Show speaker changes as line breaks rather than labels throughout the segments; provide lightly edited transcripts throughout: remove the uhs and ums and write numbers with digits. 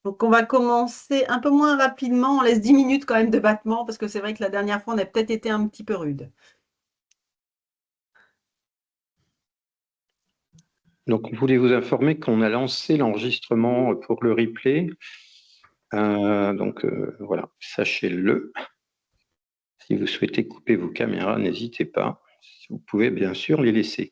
Donc, on va commencer un peu moins rapidement. On laisse 10 minutes quand même de battement parce que c'est vrai que la dernière fois, on a peut-être été un petit peu rude.
Donc, je voulais vous informer qu'on a lancé l'enregistrement pour le replay. Voilà, sachez-le. Si vous souhaitez couper vos caméras, n'hésitez pas. Vous pouvez bien sûr les laisser.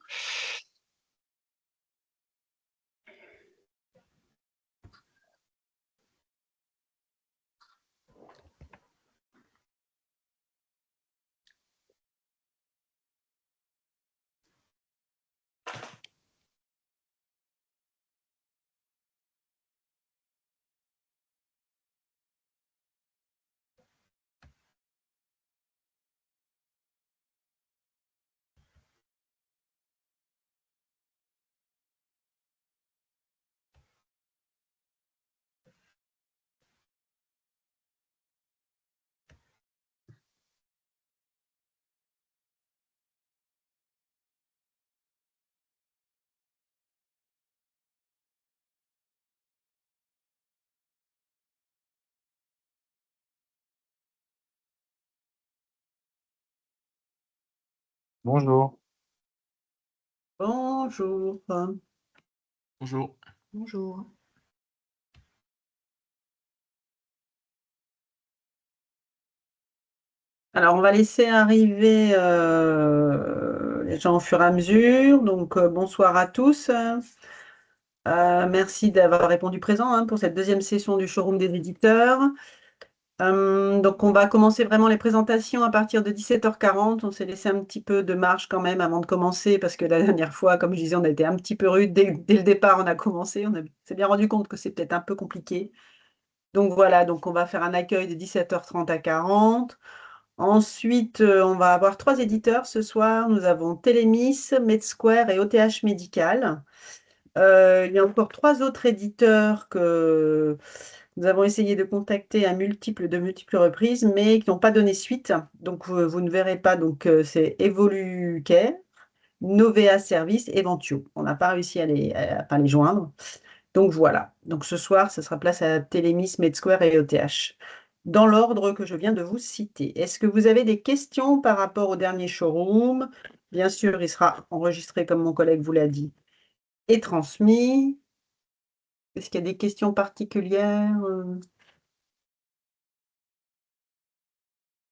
Bonjour.
Bonjour.
Bonjour.
Bonjour. Alors, on va laisser arriver les gens au fur et à mesure. Donc, bonsoir à tous. Merci d'avoir répondu présent pour cette deuxième session du showroom des éditeurs. Donc, on va commencer vraiment les présentations à partir de 17h40. On s'est laissé un petit peu de marge quand même avant de commencer parce que la dernière fois, comme je disais, on a été un petit peu rude. Dès le départ, on a commencé. On s'est bien rendu compte que c'est peut-être un peu compliqué. Donc, voilà, donc on va faire un accueil de 17h30 à 40. Ensuite, on va avoir 3 éditeurs ce soir. Nous avons Télémis, MedSquare et OTH Médical. Il y a encore 3 autres éditeurs que nous avons essayé de contacter à de multiples reprises, mais qui n'ont pas donné suite. Donc, vous ne verrez pas. Donc, c'est Evolucare, Novea Service et Ventio. On n'a pas réussi à les joindre. Donc, voilà. Donc, ce soir, ce sera place à Télémis, MedSquare et OTH. Dans l'ordre que je viens de vous citer. Est-ce que vous avez des questions par rapport au dernier showroom? Bien sûr, il sera enregistré, comme mon collègue vous l'a dit, et transmis. Est-ce qu'il y a des questions particulières?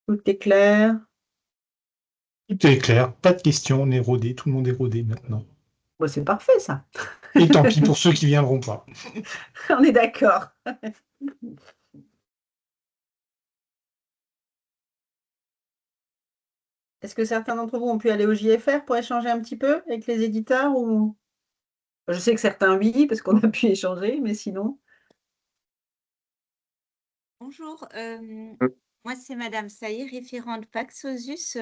Tout est clair?
Tout est clair, pas de questions, on est rodé, tout le monde est rodé maintenant.
Bon, c'est parfait, ça.
Et tant pis pour ceux qui viendront pas.
On est d'accord. Est-ce que certains d'entre vous ont pu aller au JFR pour échanger un petit peu avec les éditeurs ou... Je sais que certains, oui, parce qu'on a pu échanger, mais sinon...
Bonjour, moi c'est Madame Saïr, référente Paxosus.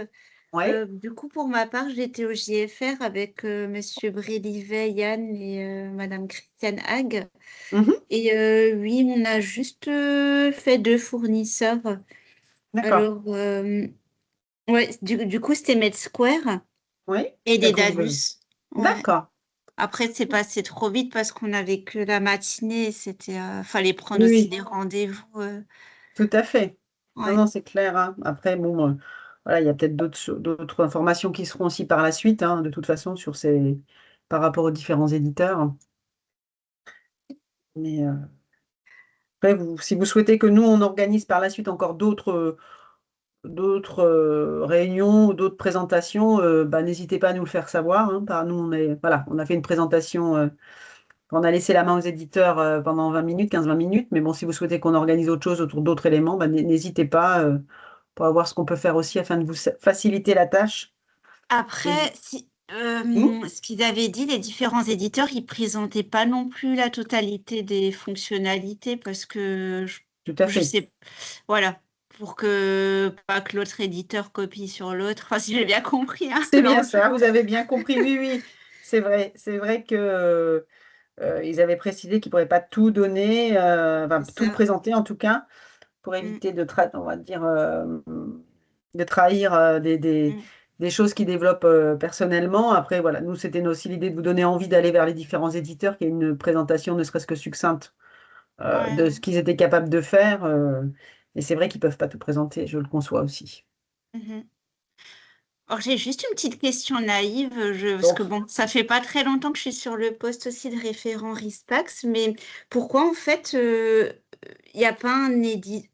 Oui.
Du coup, pour ma part, j'étais au JFR avec Monsieur Brélivet, Yann et Madame Christiane Hague.
Mhm.
Et oui, on a juste fait 2 fournisseurs.
D'accord.
Alors, ouais, du coup, c'était MedSquare
Oui.
et
Celle que vous avez.
Dédalus. Ouais.
D'accord.
Après, c'est passé trop vite parce qu'on avait que la matinée. C'était, fallait prendre
Oui,
aussi
oui,
des rendez-vous.
tout à fait. Non,
Ouais.
non, c'est clair, hein. Après, bon, voilà, il y a peut-être d'autres informations qui seront aussi par la suite, de toute façon, par rapport aux différents éditeurs. Mais après, si vous souhaitez que nous, on organise par la suite encore d'autres réunions ou d'autres présentations, bah, n'hésitez pas à nous le faire savoir. Nous, voilà, on a fait une présentation, on a laissé la main aux éditeurs pendant 20 minutes, 15-20 minutes. Mais bon, si vous souhaitez qu'on organise autre chose autour d'autres éléments, bah, n'hésitez pas pour voir ce qu'on peut faire aussi afin de vous faciliter la tâche. Et-
Après,
Hmm.
ce qu'ils avaient dit, les différents éditeurs, ils présentaient pas non plus la totalité des fonctionnalités parce que
Tout à
je
fait.
sais, voilà, pour que pas que l'autre éditeur copie sur l'autre. Enfin, si j'ai bien compris, hein,
C'est bien
l'enjeu.
ça, vous avez bien compris. Oui, oui, c'est vrai. C'est vrai que ils avaient précisé qu'ils ne pourraient pas tout donner, enfin,
C'est
tout
ça.
présenter en tout cas, pour
Mm,
éviter on va dire, de trahir
mm.
des choses qu'ils développent personnellement. Après, voilà, nous, c'était aussi l'idée de vous donner envie d'aller vers les différents éditeurs, qui est une présentation ne serait-ce que succincte de ce qu'ils étaient capables de faire. Et c'est vrai qu'ils ne peuvent pas tout présenter, je le conçois aussi.
Alors, j'ai juste une petite question naïve, parce
Bon.
que bon, ça fait pas très longtemps que je suis sur le poste aussi de référent RISPAX, mais pourquoi en fait, il y a pas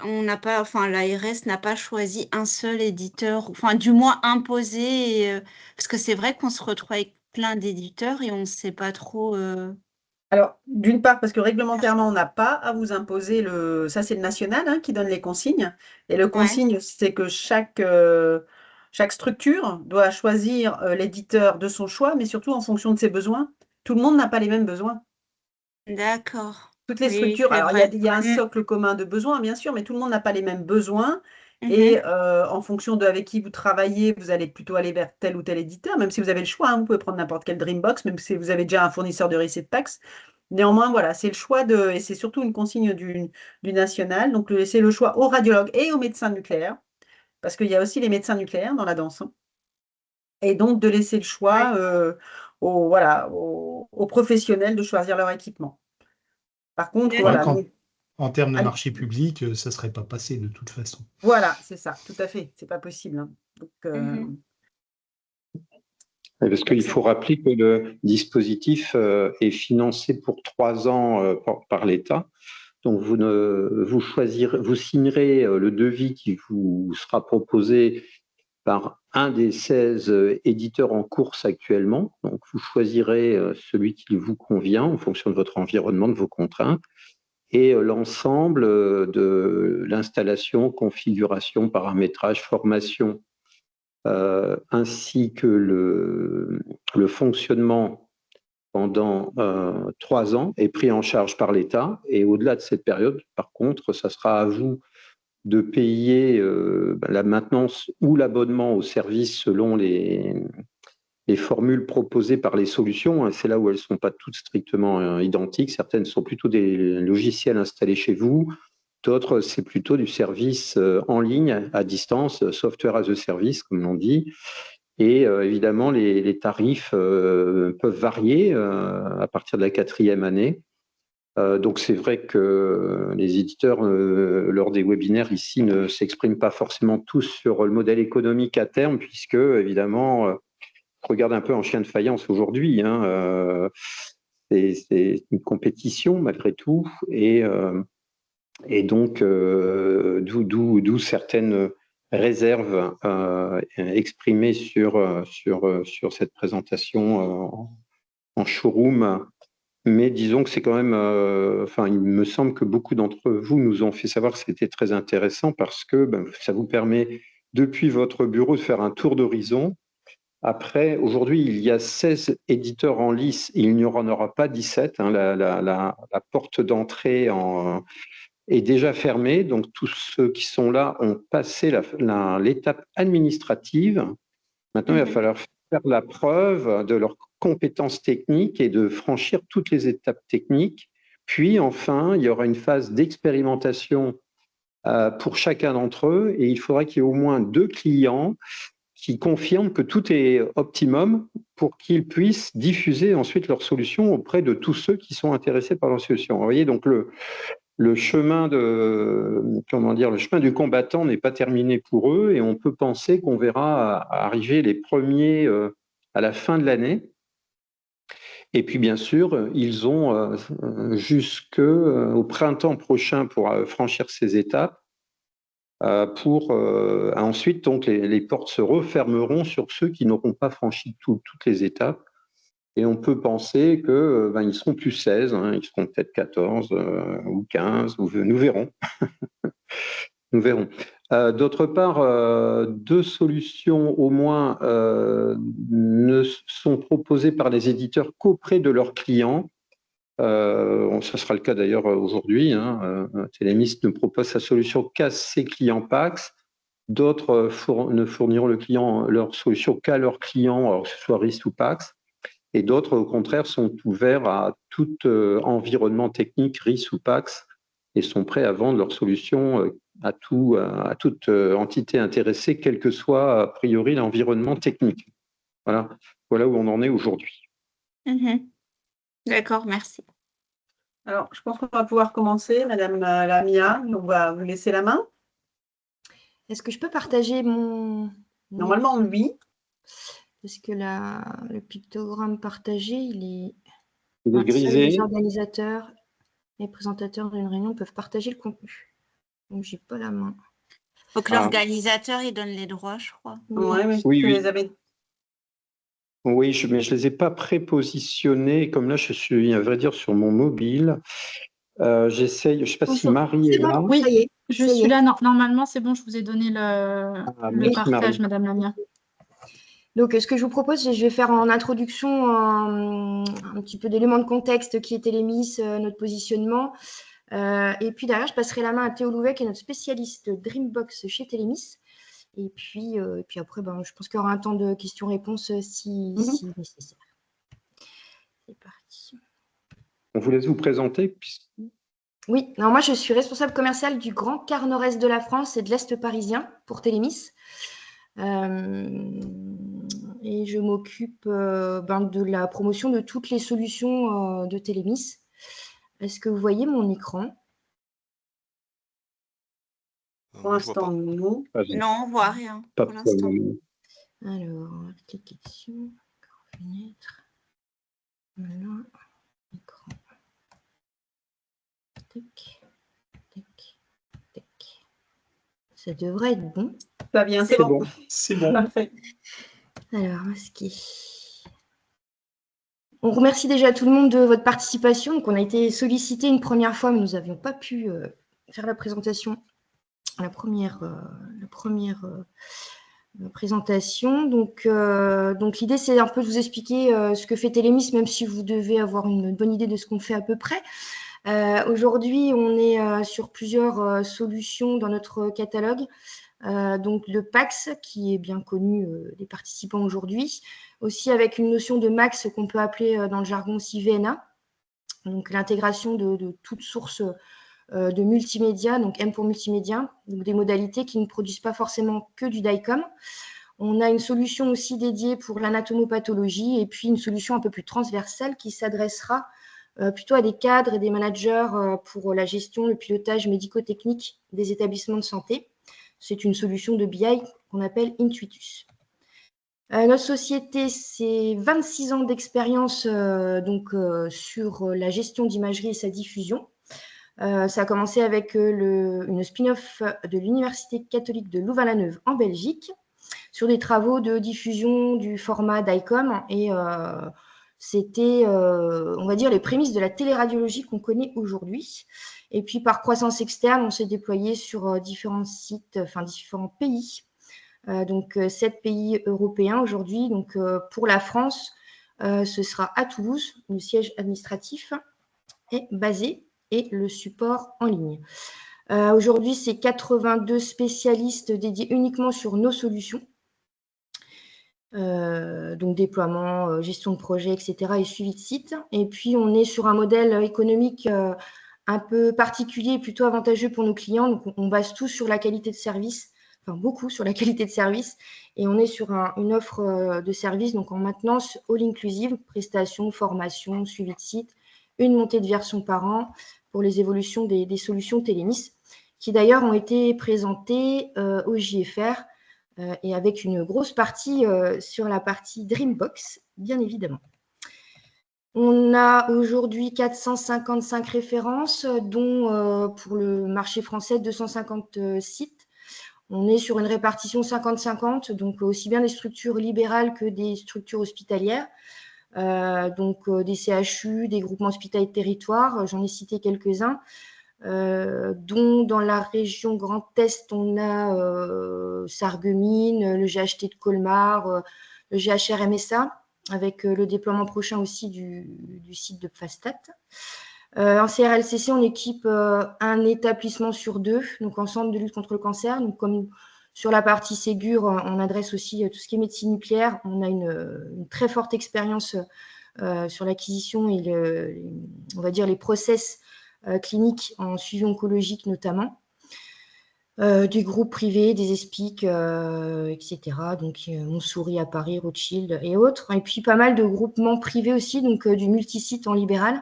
on n'a pas, enfin l'ARS n'a pas choisi un seul éditeur, enfin du moins imposé, parce que c'est vrai qu'on se retrouve avec plein d'éditeurs et on ne sait pas trop.
Alors, d'une part, parce que réglementairement, on n'a pas à vous imposer ça c'est le national hein, qui donne les consignes. Et le
Ouais,
consigne, c'est que chaque structure doit choisir l'éditeur de son choix, mais surtout en fonction de ses besoins. Tout le monde n'a pas les mêmes besoins.
d'accord.
Toutes les
Oui,
structures,
c'est
alors
vrai.
il y a un socle commun de besoins, bien sûr, mais tout le monde n'a pas les mêmes besoins.
Mhm.
Et en fonction de avec qui vous travaillez, vous allez plutôt aller vers tel ou tel éditeur, même si vous avez le choix, hein, vous pouvez prendre n'importe quel Dreambox, même si vous avez déjà un fournisseur de reset packs. Néanmoins, voilà, c'est le choix et c'est surtout une consigne du national. Donc, c'est le choix aux radiologues et aux médecins nucléaires, parce qu'il y a aussi les médecins nucléaires dans la danse, hein. Et donc, de laisser le choix
Ouais.
aux professionnels de choisir leur équipement. Par contre,
Ouais,
voilà,
D'accord.
en termes de
allez,
marché public, ça ne serait pas passé de toute façon.
voilà, c'est ça, tout à fait. C'est pas possible, hein. Donc,
Mhm.
Parce qu'il
ça-
faut rappeler que le dispositif est financé pour 3 ans par l'État. Donc, vous signerez le devis qui vous sera proposé par un des 16 éditeurs en course actuellement. Donc, vous choisirez celui qui vous convient en fonction de votre environnement, de vos contraintes. Et l'ensemble de l'installation, configuration, paramétrage, formation, ainsi que le fonctionnement pendant 3 ans est pris en charge par l'État. Et au-delà de cette période, par contre, ça sera à vous de payer la maintenance ou l'abonnement au service selon les formules proposées par les solutions. C'est là où elles ne sont pas toutes strictement identiques. Certaines sont plutôt des logiciels installés chez vous. D'autres, c'est plutôt du service en ligne, à distance, software as a service, comme l'on dit. Et évidemment, les tarifs peuvent varier à partir de la 4e année. Donc c'est vrai que les éditeurs, lors des webinaires ici, ne s'expriment pas forcément tous sur le modèle économique à terme, puisque évidemment, je regarde un peu en chien de faïence aujourd'hui, hein, c'est une compétition malgré tout, et donc d'où certaines réserves exprimées sur cette présentation en showroom. Mais disons que c'est quand même, il me semble que beaucoup d'entre vous nous ont fait savoir que c'était très intéressant parce que ça vous permet, depuis votre bureau, de faire un tour d'horizon. Après, aujourd'hui, il y a 16 éditeurs en lice, il n'y en aura pas 17. Hein, la porte d'entrée est déjà fermée, donc tous ceux qui sont là ont passé l'étape administrative. Maintenant, il va falloir faire la preuve de leurs compétences techniques et de franchir toutes les étapes techniques. Puis, enfin, il y aura une phase d'expérimentation pour chacun d'entre eux et il faudra qu'il y ait au moins 2 clients qui confirment que tout est optimum pour qu'ils puissent diffuser ensuite leur solution auprès de tous ceux qui sont intéressés par leur solution. Vous voyez, donc le chemin le chemin du combattant n'est pas terminé pour eux et on peut penser qu'on verra arriver les premiers à la fin de l'année. Et puis bien sûr, ils ont jusqu'au printemps prochain pour franchir ces étapes. Ensuite, donc, les portes se refermeront sur ceux qui n'auront pas franchi toutes les étapes. Et on peut penser qu'ils seront plus 16, hein, ils seront peut-être 14 ou 15, nous verrons. Nous verrons. D'autre part, 2 solutions au moins ne sont proposées par les éditeurs qu'auprès de leurs clients. Ça sera le cas d'ailleurs aujourd'hui. Hein, Telemis ne propose sa solution qu'à ses clients PAX. D'autres ne fourniront leur solution qu'à leurs clients, alors que ce soit RIS ou PAX. Et d'autres, au contraire, sont ouverts à tout environnement technique, RIS ou PAX, et sont prêts à vendre leur solution à toute entité intéressée, quel que soit a priori l'environnement technique. Voilà où on en est aujourd'hui.
D'accord, merci.
Alors, je pense qu'on va pouvoir commencer, Madame Lamia. On va vous laisser la main.
Est-ce que je peux partager mon
Normalement, oui.
Parce que le pictogramme partagé, il est
Il est
seuls
grisé.
les organisateurs et présentateurs d'une réunion peuvent partager le contenu. Donc, j'ai pas la main.
Faut que
Ah.
l'organisateur il donne les droits, je crois.
Ouais, oui,
Oui,
tu
oui.
les avais.
Oui, mais je les ai pas prépositionnés. Comme là, je suis, à vrai dire, sur mon mobile. J'essaye, je ne sais pas si Marie est
C'est bon,
là.
oui, ça y est.
Je
ça y
suis
est.
là. Normalement, c'est bon, je vous ai donné le
merci,
partage,
Marie.
Madame Lamia.
Donc, ce que je vous propose, c'est je vais faire en introduction un petit peu d'éléments de contexte qui est Télémis, notre positionnement. Et puis derrière, je passerai la main à Théo Louvet, qui est notre spécialiste Dreambox chez Télémis. Et puis après, je pense qu'il y aura un temps de questions-réponses si nécessaire. C'est parti.
On vous laisse vous présenter.
Oui, alors moi, je suis responsable commerciale du Grand Quart Nord-Est de la France et de l'Est parisien pour Télémis. Et je m'occupe de la promotion de toutes les solutions de Télémis. Est-ce que vous voyez mon écran?
Pour l'instant, non.
Non, on voit rien
Pas
pour
de
l'instant.
problème.
Alors, on va cliquer dessus. Fenêtre. Voilà. Écran. Tac. Tac. Tac. Ça devrait être bon.
Ça vient, c'est
C'est
bon.
bon.
C'est bon.
Parfait.
Alors, masquer. On remercie déjà tout le monde de votre participation. Donc, on a été sollicité une première fois, mais nous n'avions pas pu faire la présentation. La première présentation. Donc l'idée, c'est un peu de vous expliquer ce que fait Télémis, même si vous devez avoir une bonne idée de ce qu'on fait à peu près. Aujourd'hui, on est sur plusieurs solutions dans notre catalogue. Donc le PAX, qui est bien connu des participants aujourd'hui, aussi avec une notion de MAX qu'on peut appeler dans le jargon aussi VNA, donc l'intégration de toutes sources de multimédia, donc M pour multimédia, donc des modalités qui ne produisent pas forcément que du DICOM. On a une solution aussi dédiée pour l'anatomopathologie et puis une solution un peu plus transversale qui s'adressera plutôt à des cadres et des managers pour la gestion, le pilotage médico-technique des établissements de santé. C'est une solution de BI qu'on appelle Intuitus. Notre société, c'est 26 ans d'expérience sur la gestion d'imagerie et sa diffusion. Ça a commencé avec une spin-off de l'Université catholique de Louvain-la-Neuve en Belgique sur des travaux de diffusion du format DICOM et c'était, on va dire, les prémices de la téléradiologie qu'on connaît aujourd'hui. Et puis, par croissance externe, on s'est déployé sur différents sites, différents pays. 7 pays européens aujourd'hui. Donc, pour la France, ce sera à Toulouse, le siège administratif est basé et le support en ligne. Aujourd'hui, c'est 82 spécialistes dédiés uniquement sur nos solutions. Donc déploiement, gestion de projet, etc. et suivi de site. Et puis, on est sur un modèle économique un peu particulier, plutôt avantageux pour nos clients. Donc, on base tout sur la qualité de service, enfin beaucoup sur la qualité de service. Et on est sur une offre de service, donc en maintenance all-inclusive, prestations, formation, suivi de site, une montée de version par an pour les évolutions des solutions Télémis, qui d'ailleurs ont été présentées au JFR et avec une grosse partie sur la partie Dreambox, bien évidemment. On a aujourd'hui 455 références, dont pour le marché français 250 sites. On est sur une répartition 50-50, donc aussi bien des structures libérales que des structures hospitalières. Des CHU, des groupements hospitaliers de territoire, j'en ai cité quelques-uns. Dont dans la région Grand Est, on a Sarreguemines, le GHT de Colmar, le GHR MSA, avec le déploiement prochain aussi du site de Pfastat. En CRLCC, on équipe un établissement sur 2, donc en centre de lutte contre le cancer. Donc, comme sur la partie Ségur, on adresse aussi tout ce qui est médecine nucléaire. On a une très forte expérience sur l'acquisition et on va dire les process cliniques en suivi oncologique notamment, des groupes privés, des ESPIC, etc. Donc Montsouris à Paris, Rothschild et autres. Et puis pas mal de groupements privés aussi, donc du multisite en libéral,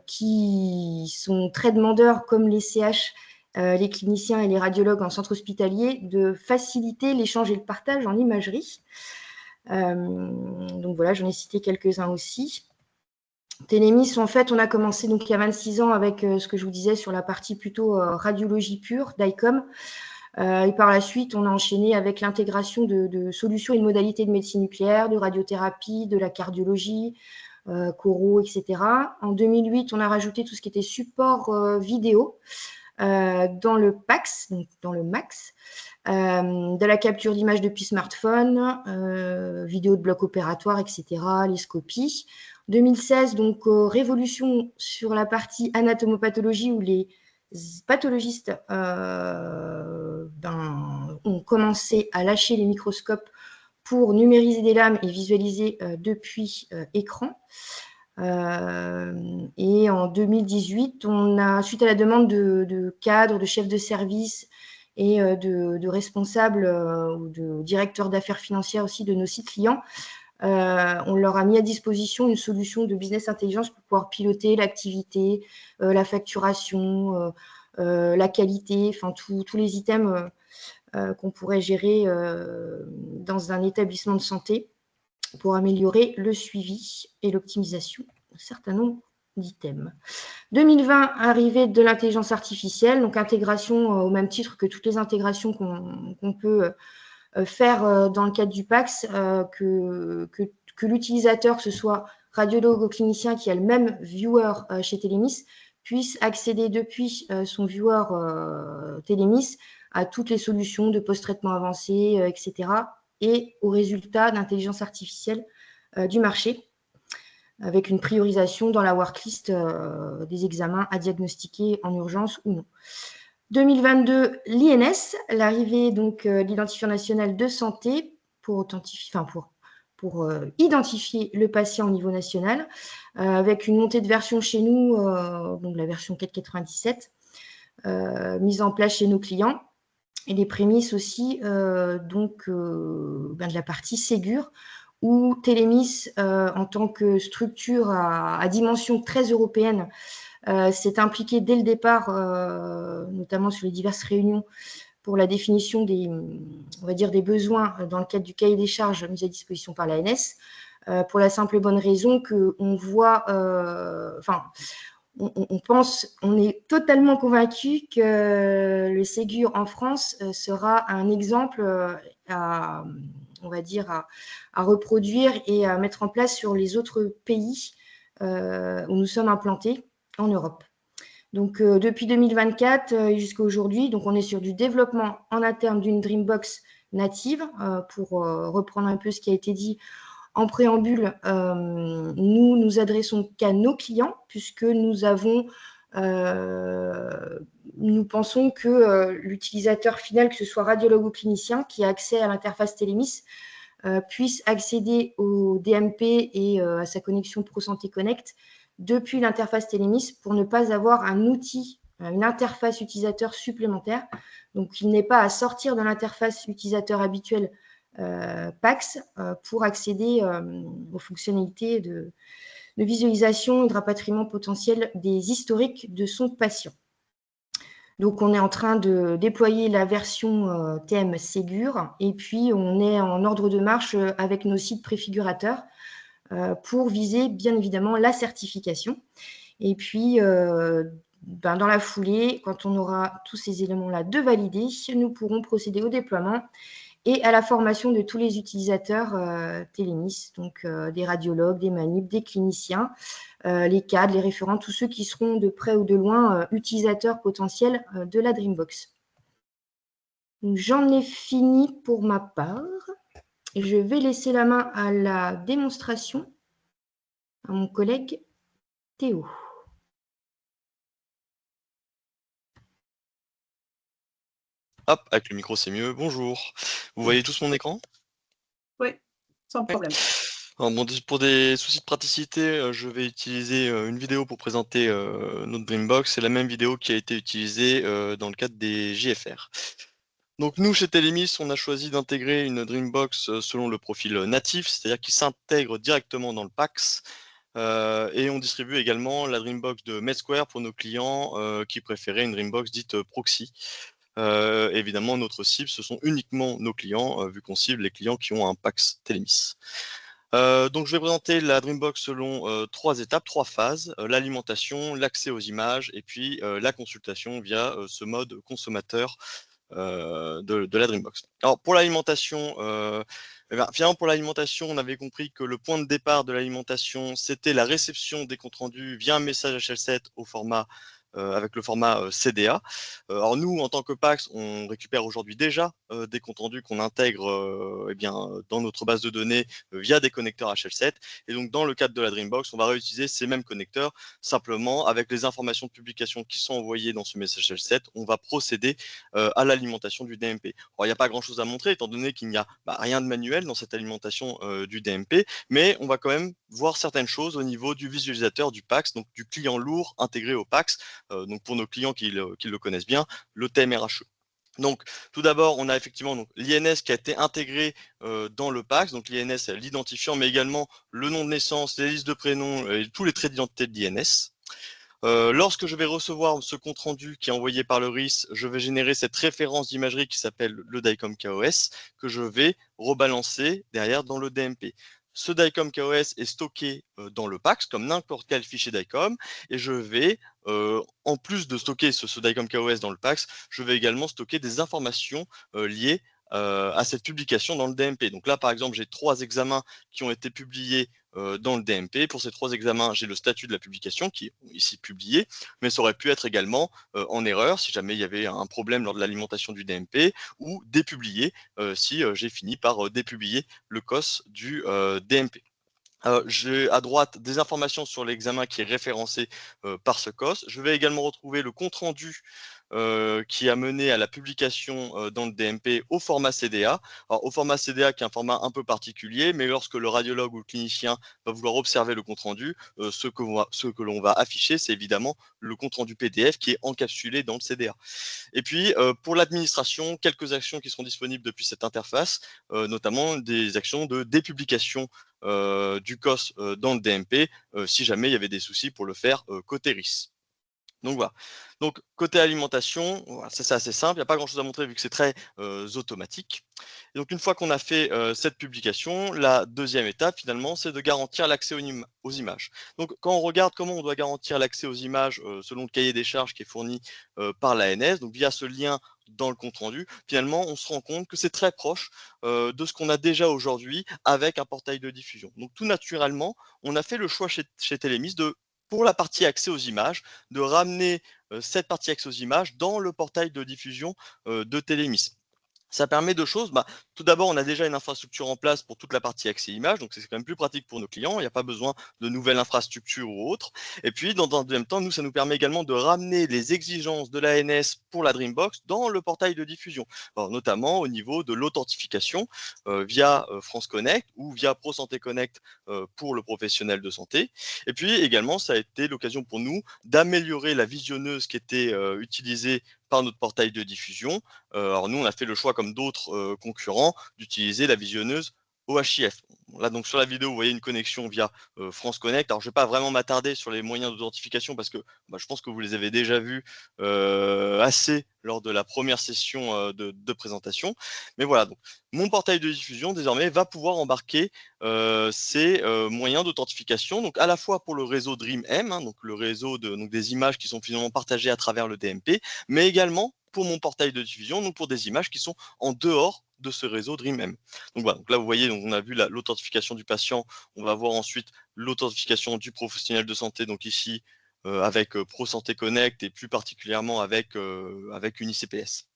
qui sont très demandeurs, comme les CH, les cliniciens et les radiologues en centre hospitalier, de faciliter l'échange et le partage en imagerie. Donc voilà, j'en ai cité quelques-uns aussi. Télémis, en fait, on a commencé donc il y a 26 ans avec ce que je vous disais sur la partie plutôt radiologie pure, d'ICOM. Et par la suite, on a enchaîné avec l'intégration de solutions et de modalités de médecine nucléaire, de radiothérapie, de la cardiologie, choro, etc. En 2008, on a rajouté tout ce qui était support vidéo dans le PAX, donc dans le MAX, de la capture d'images depuis smartphone, vidéo de bloc opératoire, etc., les scopies. 2016, donc révolution sur la partie anatomopathologie où les pathologistes ont commencé à lâcher les microscopes pour numériser des lames et visualiser depuis écran. Et en 2018, on a, suite à la demande de cadres, de chefs de service et de responsables ou de directeurs d'affaires financières aussi de nos sites clients, on leur a mis à disposition une solution de business intelligence pour pouvoir piloter l'activité, la facturation, la qualité, enfin tous les items qu'on pourrait gérer dans un établissement de santé pour améliorer le suivi et l'optimisation d'un certain nombre d'items. 2020, arrivée de l'intelligence artificielle, donc intégration au même titre que toutes les intégrations qu'on peut faire dans le cadre du PAX, que l'utilisateur, que ce soit radiologue ou clinicien qui a le même viewer chez Télémis, puisse accéder depuis son viewer Télémis à toutes les solutions de post-traitement avancé, etc., et aux résultats d'intelligence artificielle du marché, avec une priorisation dans la worklist des examens à diagnostiquer en urgence ou non. 2022, l'INS, l'arrivée donc de l'identifiant national de santé pour identifier le patient au niveau national, avec une montée de version chez nous, donc la version 4.97, mise en place chez nos clients, et les prémices aussi de la partie Ségur, où Télémis, en tant que structure à dimension très européenne, s'est impliqué dès le départ, notamment sur les diverses réunions, pour la définition des besoins dans le cadre du cahier des charges mis à disposition par l'ANS, pour la simple et bonne raison qu'on voit, on est totalement convaincu que le Ségur en France sera un exemple à reproduire et à mettre en place sur les autres pays où nous sommes implantés en Europe. Donc, depuis 2024 jusqu'à aujourd'hui, donc on est sur du développement en interne d'une Dreambox native. Pour reprendre un peu ce qui a été dit en préambule, nous adressons qu'à nos clients, puisque nous pensons que l'utilisateur final, que ce soit radiologue ou clinicien, qui a accès à l'interface Télémis, puisse accéder au DMP et à sa connexion ProSanté Connect depuis l'interface Télémis pour ne pas avoir un outil, une interface utilisateur supplémentaire. Donc, il n'est pas à sortir de l'interface utilisateur habituelle PAX pour accéder aux fonctionnalités de visualisation et de rapatriement potentiel des historiques de son patient. Donc, on est en train de déployer la version TM Ségur et puis on est en ordre de marche avec nos sites préfigurateurs pour viser bien évidemment la certification. Et puis, dans la foulée, quand on aura tous ces éléments-là de validés, nous pourrons procéder au déploiement et à la formation de tous les utilisateurs Télémis, donc des radiologues, des manips, des cliniciens, les cadres, les référents, tous ceux qui seront de près ou de loin utilisateurs potentiels de la Dreambox. J'en ai fini pour ma part. Je vais laisser la main à la démonstration à mon collègue Théo.
Hop, avec le micro, c'est mieux. Bonjour. Vous voyez tous mon écran?
Oui, sans problème.
Alors, bon, pour des soucis de praticité, je vais utiliser une vidéo pour présenter notre Dreambox. C'est la même vidéo qui a été utilisée dans le cadre des JFR. Donc nous, chez Télémis, on a choisi d'intégrer une Dreambox selon le profil natif, c'est-à-dire qu'il s'intègre directement dans le PAX. Et on distribue également la Dreambox de MedSquare pour nos clients qui préféraient une Dreambox dite proxy. Évidemment, notre cible, ce sont uniquement nos clients, vu qu'on cible les clients qui ont un PAX Telemis. Donc je vais présenter la Dreambox selon 3 étapes, 3 phases, l'alimentation, l'accès aux images et puis la consultation via ce mode consommateur de la Dreambox. Alors pour l'alimentation, finalement pour l'alimentation, on avait compris que le point de départ de l'alimentation, c'était la réception des comptes rendus via un message HL7 au format avec le format CDA. Alors nous, en tant que PAX, on récupère aujourd'hui déjà des comptes rendus qu'on intègre dans notre base de données via des connecteurs HL7. Et donc dans le cadre de la Dreambox, on va réutiliser ces mêmes connecteurs. Simplement, avec les informations de publication qui sont envoyées dans ce message HL7, on va procéder à l'alimentation du DMP. Alors, il n'y a pas grand-chose à montrer, étant donné qu'il n'y a rien de manuel dans cette alimentation du DMP, mais on va quand même voir certaines choses au niveau du visualisateur du PAX, donc du client lourd intégré au PAX. Donc pour nos clients qui le connaissent bien, le thème RHE. Donc, tout d'abord, on a effectivement l'INS qui a été intégré dans le PAX. Donc, l'INS, l'identifiant, mais également le nom de naissance, les listes de prénoms et tous les traits d'identité de l'INS. Lorsque je vais recevoir ce compte rendu qui est envoyé par le RIS, je vais générer cette référence d'imagerie qui s'appelle le DICOM KOS que je vais rebalancer derrière dans le DMP. Ce DICOM KOS est stocké dans le PAX comme n'importe quel fichier DICOM et je vais, en plus de stocker ce DICOM KOS dans le PAX, je vais également stocker des informations liées à cette publication dans le DMP. Donc là, par exemple, j'ai 3 examens qui ont été publiés dans le DMP. Pour ces 3 examens, j'ai le statut de la publication qui est ici publié, mais ça aurait pu être également en erreur si jamais il y avait un problème lors de l'alimentation du DMP ou dépublié si j'ai fini par dépublier le COS du DMP. J'ai à droite des informations sur l'examen qui est référencé par ce COS. Je vais également retrouver le compte-rendu qui a mené à la publication dans le DMP au format CDA. Alors, au format CDA qui est un format un peu particulier, mais lorsque le radiologue ou le clinicien va vouloir observer le compte-rendu, ce que l'on va afficher, c'est évidemment le compte-rendu PDF qui est encapsulé dans le CDA. Et puis, pour l'administration, quelques actions qui seront disponibles depuis cette interface, notamment des actions de dépublication du COS dans le DMP, si jamais il y avait des soucis pour le faire côté RIS. Donc voilà. Donc côté alimentation, voilà, c'est assez simple, il n'y a pas grand-chose à montrer vu que c'est très automatique. Et donc une fois qu'on a fait cette publication, la deuxième étape finalement, c'est de garantir l'accès aux images. Donc quand on regarde comment on doit garantir l'accès aux images selon le cahier des charges qui est fourni par l'ANS, donc via ce lien dans le compte-rendu, finalement on se rend compte que c'est très proche de ce qu'on a déjà aujourd'hui avec un portail de diffusion. Donc tout naturellement, on a fait le choix chez Telemis pour la partie accès aux images, de ramener cette partie accès aux images dans le portail de diffusion de Telemis. Ça permet 2 choses. Tout d'abord, on a déjà une infrastructure en place pour toute la partie accès images, donc c'est quand même plus pratique pour nos clients. Il n'y a pas besoin de nouvelles infrastructures ou autres. Et puis, dans un deuxième temps, nous, ça nous permet également de ramener les exigences de l'ANS pour la Dreambox dans le portail de diffusion. Alors, notamment au niveau de l'authentification via France Connect ou via Pro Santé Connect pour le professionnel de santé. Et puis également, ça a été l'occasion pour nous d'améliorer la visionneuse qui était utilisée par notre portail de diffusion. Alors nous, on a fait le choix, comme d'autres concurrents, d'utiliser la visionneuse OHIF. Là, donc sur la vidéo, vous voyez une connexion via France Connect. Alors, je ne vais pas vraiment m'attarder sur les moyens d'authentification parce que je pense que vous les avez déjà vus assez lors de la première session de présentation. Mais voilà, donc mon portail de diffusion, désormais, va pouvoir embarquer ces moyens d'authentification, donc à la fois pour le réseau DreamM, donc le réseau des images qui sont finalement partagées à travers le DMP, mais également pour mon portail de diffusion, donc pour des images qui sont en dehors de ce réseau DreamM. Donc voilà, donc là vous voyez, donc on a vu l'authentification du patient, on va voir ensuite l'authentification du professionnel de santé, donc ici avec Pro Santé Connect et plus particulièrement avec UniCPS.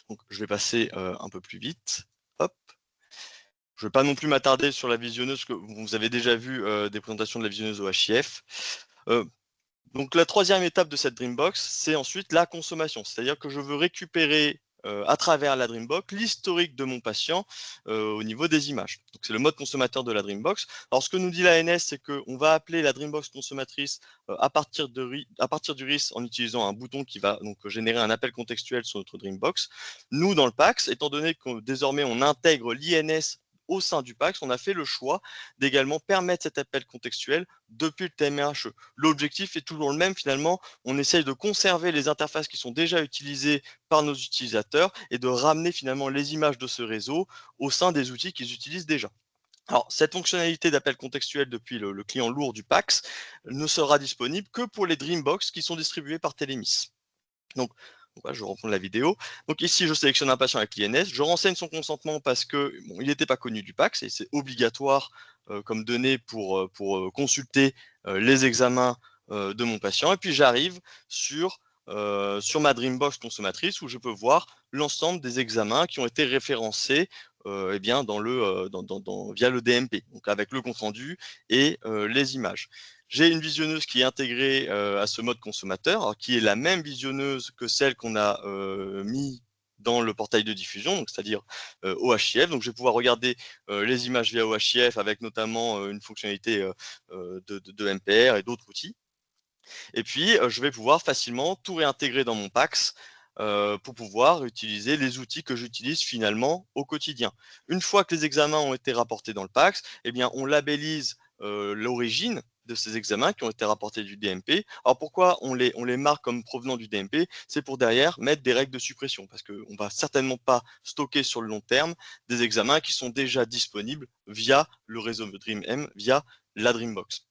Donc je vais passer un peu plus vite. Hop. Je ne vais pas non plus m'attarder sur la visionneuse, que vous avez déjà vu des présentations de la visionneuse OHIF. Donc la troisième étape de cette Dreambox, c'est ensuite la consommation. C'est-à-dire que je veux récupérer à travers la Dreambox l'historique de mon patient au niveau des images. Donc c'est le mode consommateur de la Dreambox. Alors ce que nous dit l'ANS, c'est qu'on va appeler la Dreambox consommatrice à partir du RIS en utilisant un bouton qui va donc générer un appel contextuel sur notre Dreambox. Nous, dans le PAX, étant donné que désormais on intègre l'INS au sein du PACS, on a fait le choix d'également permettre cet appel contextuel depuis le TMRHE. L'objectif est toujours le même finalement, on essaye de conserver les interfaces qui sont déjà utilisées par nos utilisateurs et de ramener finalement les images de ce réseau au sein des outils qu'ils utilisent déjà. Alors, cette fonctionnalité d'appel contextuel depuis le client lourd du PACS ne sera disponible que pour les Dreambox qui sont distribués par Telemis. Donc voilà, je vais reprendre la vidéo. Donc ici, je sélectionne un patient avec l'INS, je renseigne son consentement parce que il n'était pas connu du PACS et c'est obligatoire comme donnée pour consulter les examens de mon patient. Et puis j'arrive sur ma Dreambox consommatrice où je peux voir l'ensemble des examens qui ont été référencés eh bien, via le DMP, donc avec le compte-rendu et les images. J'ai une visionneuse qui est intégrée à ce mode consommateur, alors, qui est la même visionneuse que celle qu'on a mis dans le portail de diffusion, c'est-à-dire OHIF. Donc je vais pouvoir regarder les images via OHIF avec notamment une fonctionnalité de MPR et d'autres outils. Et puis, je vais pouvoir facilement tout réintégrer dans mon PACS pour pouvoir utiliser les outils que j'utilise finalement au quotidien. Une fois que les examens ont été rapportés dans le PACS, eh bien, on labellise l'origine de ces examens qui ont été rapportés du DMP. Alors pourquoi on les marque comme provenant du DMP? C'est pour derrière mettre des règles de suppression, parce qu'on ne va certainement pas stocker sur le long terme des examens qui sont déjà disponibles via le réseau DreamM, via la Dreambox.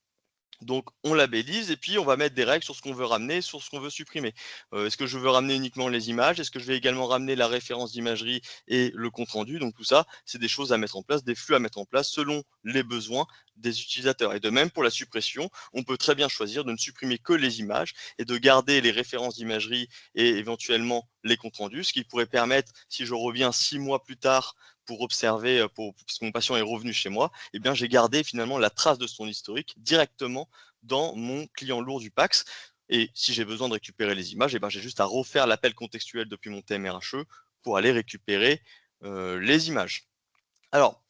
Donc on labellise et puis on va mettre des règles sur ce qu'on veut ramener, sur ce qu'on veut supprimer. Est-ce que je veux ramener uniquement les images? Est-ce que je vais également ramener la référence d'imagerie et le compte-rendu? Donc tout ça, c'est des choses à mettre en place, des flux à mettre en place selon les besoins des utilisateurs. Et de même pour la suppression, on peut très bien choisir de ne supprimer que les images et de garder les références d'imagerie et éventuellement les comptes-rendus, ce qui pourrait permettre, si je reviens 6 mois plus tard pour observer, parce que mon patient est revenu chez moi, eh bien, j'ai gardé finalement la trace de son historique directement dans mon client lourd du PACS. Et si j'ai besoin de récupérer les images, eh ben, j'ai juste à refaire l'appel contextuel depuis mon TMRHE pour aller récupérer les images. Alors,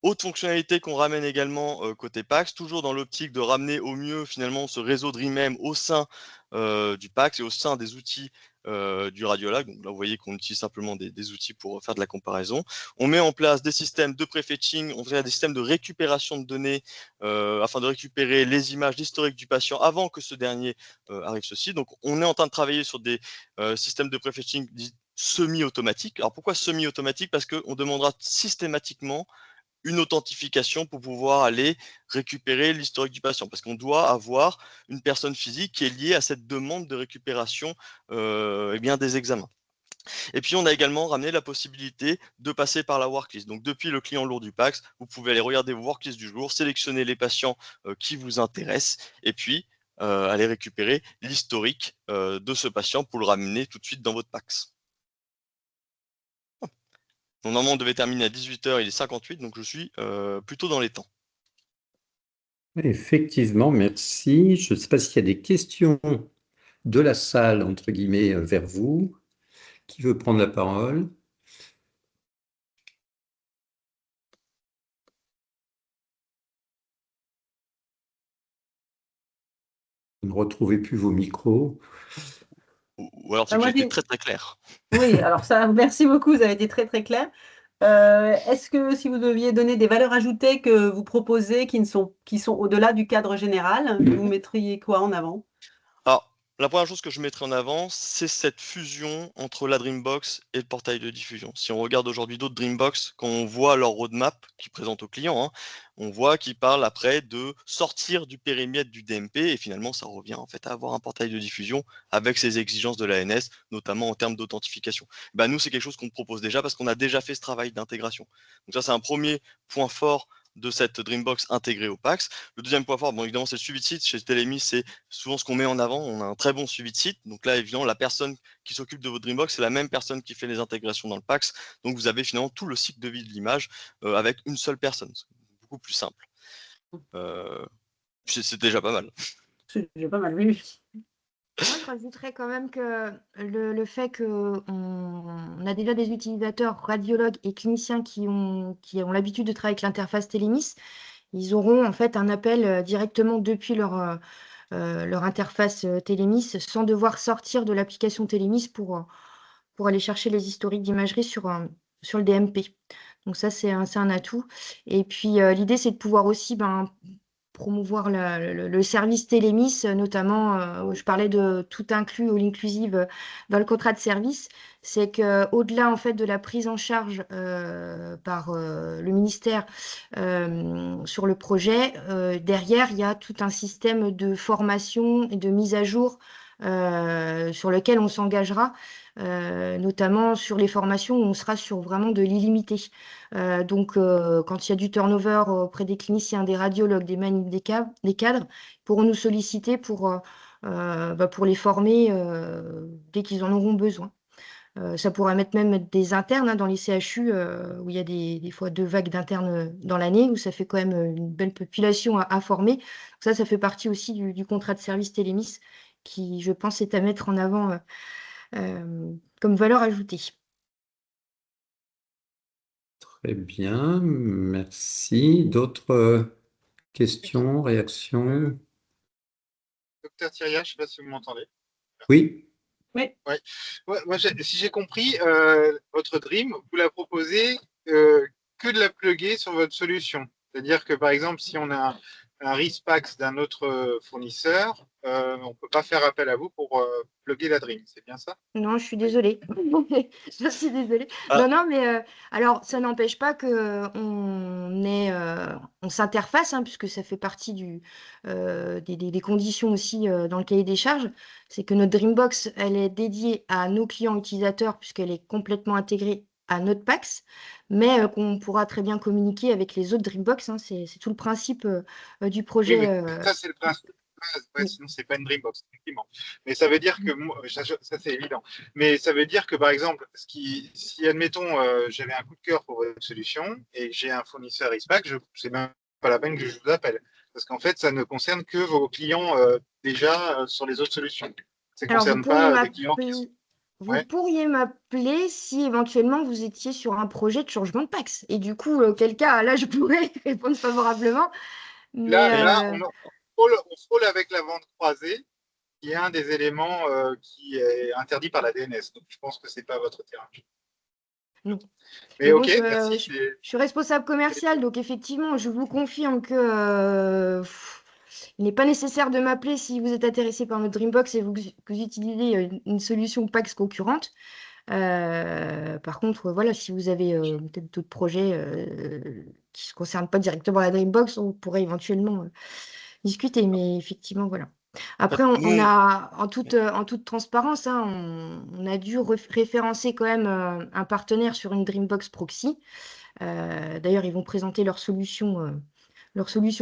autre fonctionnalité qu'on ramène également côté PACS, toujours dans l'optique de ramener au mieux finalement ce réseau DreamM au sein du PACS et au sein des outils du radiologue. Donc là, vous voyez qu'on utilise simplement des outils pour faire de la comparaison. On met en place des systèmes de prefetching, on fait des systèmes de récupération de données afin de récupérer les images d'historique du patient avant que ce dernier arrive sur le site. Donc on est en train de travailler sur des systèmes de prefetching semi-automatiques. Alors pourquoi semi-automatique? Parce qu'on demandera systématiquement une authentification pour pouvoir aller récupérer l'historique du patient, parce qu'on doit avoir une personne physique qui est liée à cette demande de récupération eh bien, des examens. Et puis, on a également ramené la possibilité de passer par la worklist. Donc, depuis le client lourd du PACS, vous pouvez aller regarder vos worklists du jour, sélectionner les patients qui vous intéressent, et puis aller récupérer l'historique de ce patient pour le ramener tout de suite dans votre PACS. Normalement, on devait terminer à 18h, il est 58, donc je suis plutôt dans les temps.
Effectivement, merci. Je ne sais pas s'il y a des questions de la salle, entre guillemets, vers vous. Qui veut prendre la parole? Vous ne retrouvez plus vos micros.
Ou alors c'est que j'ai été très très clair.
Oui, alors ça, merci beaucoup, vous avez été très très clair. Est-ce que si vous deviez donner des valeurs ajoutées que vous proposez qui sont au-delà du cadre général, vous mettriez quoi en avant?
Alors, la première chose que je mettrai en avant, c'est cette fusion entre la Dreambox et le portail de diffusion. Si on regarde aujourd'hui d'autres Dreambox, quand on voit leur roadmap qu'ils présentent aux clients, on voit qu'ils parlent après de sortir du périmètre du DMP et finalement ça revient en fait à avoir un portail de diffusion avec ses exigences de l'ANS, notamment en termes d'authentification. Ben, nous, c'est quelque chose qu'on propose déjà parce qu'on a déjà fait ce travail d'intégration. Donc ça, c'est un premier point fort de cette Dreambox intégrée au PACS. Le deuxième point fort, bon, évidemment, c'est le suivi de site. Chez Telemis, c'est souvent ce qu'on met en avant. On a un très bon suivi de site. Donc là, évidemment, la personne qui s'occupe de votre Dreambox, c'est la même personne qui fait les intégrations dans le PACS. Donc vous avez finalement tout le cycle de vie de l'image avec une seule personne. C'est beaucoup plus simple. C'est déjà pas mal.
C'est déjà pas mal, oui.
Moi, je rajouterais quand même que le fait qu'on a déjà des utilisateurs radiologues et cliniciens qui ont l'habitude de travailler avec l'interface Telemis, ils auront en fait un appel directement depuis leur interface Telemis sans devoir sortir de l'application Telemis pour aller chercher les historiques d'imagerie sur le DMP. Donc ça, c'est un atout. Et puis, l'idée, c'est de pouvoir aussi promouvoir le service Télémis, notamment, où je parlais de tout inclus, all inclusive, dans le contrat de service. C'est qu'au-delà, en fait, de la prise en charge par le ministère sur le projet, derrière, il y a tout un système de formation et de mise à jour sur lequel on s'engagera, notamment sur les formations où on sera sur vraiment de l'illimité. Donc, quand il y a du turnover auprès des cliniciens, des radiologues, des manips, des cadres, ils pourront nous solliciter pour les former dès qu'ils en auront besoin. Ça pourrait même être des internes dans les CHU où il y a des fois 2 vagues d'internes dans l'année, où ça fait quand même une belle population à former. Donc ça fait partie aussi du contrat de service Télémis qui, je pense, est à mettre en avant comme valeur ajoutée.
Très bien, merci. D'autres questions, réactions?
Docteur Thiriard, je ne sais pas si vous m'entendez.
Oui,
Ouais, moi, si j'ai compris, votre Dream, vous la proposez que de la plugger sur votre solution. C'est-à-dire que, par exemple, si on a un RISPAX d'un autre fournisseur, on ne peut pas faire appel à vous pour plugger la Dream. C'est bien ça?
Non, je suis désolée. Je suis désolée.
Ah.
Non, mais alors, ça n'empêche pas qu'on on s'interface, puisque ça fait partie des conditions aussi dans le cahier des charges. C'est que notre Dreambox, elle est dédiée à nos clients utilisateurs, puisqu'elle est complètement intégrée à notre PAX, mais qu'on pourra très bien communiquer avec les autres Dreambox. C'est tout le principe du
Oui,
projet.
mais ça, c'est le principe. Ouais,
Oui.
sinon, c'est pas une Dreambox, effectivement. Mais ça veut dire que, ça c'est évident. Mais ça veut dire que, par exemple, si admettons, j'avais un coup de cœur pour votre solution et que j'ai un fournisseur ISPAC, c'est même pas la peine que je vous appelle. Parce qu'en fait, ça ne concerne que vos clients déjà sur les autres solutions. Ça ne
Alors,
concerne pas des clients qui sont.
vous
Ouais.
pourriez m'appeler si éventuellement vous étiez sur un projet de changement de PAX. Et du coup, auquel cas, là, je pourrais répondre favorablement. Mais
Là, on frôle avec la vente croisée, qui est un des éléments qui est interdit par la DNS. Donc, je pense que c'est pas votre terrain.
non.
Mais
Mais bon,
ok, merci.
je suis responsable commercial, donc effectivement, je vous confirme que il n'est pas nécessaire de m'appeler si vous êtes intéressé par notre Dreambox et que vous utilisez une solution PAX concurrente. Par contre, voilà, si vous avez peut-être d'autres projets qui ne se concernent pas directement la Dreambox, on pourrait éventuellement discuter. Mais effectivement, voilà. Après, on a, en toute transparence, on a dû référencer quand même un partenaire sur une Dreambox Proxy. D'ailleurs, ils vont présenter leur solution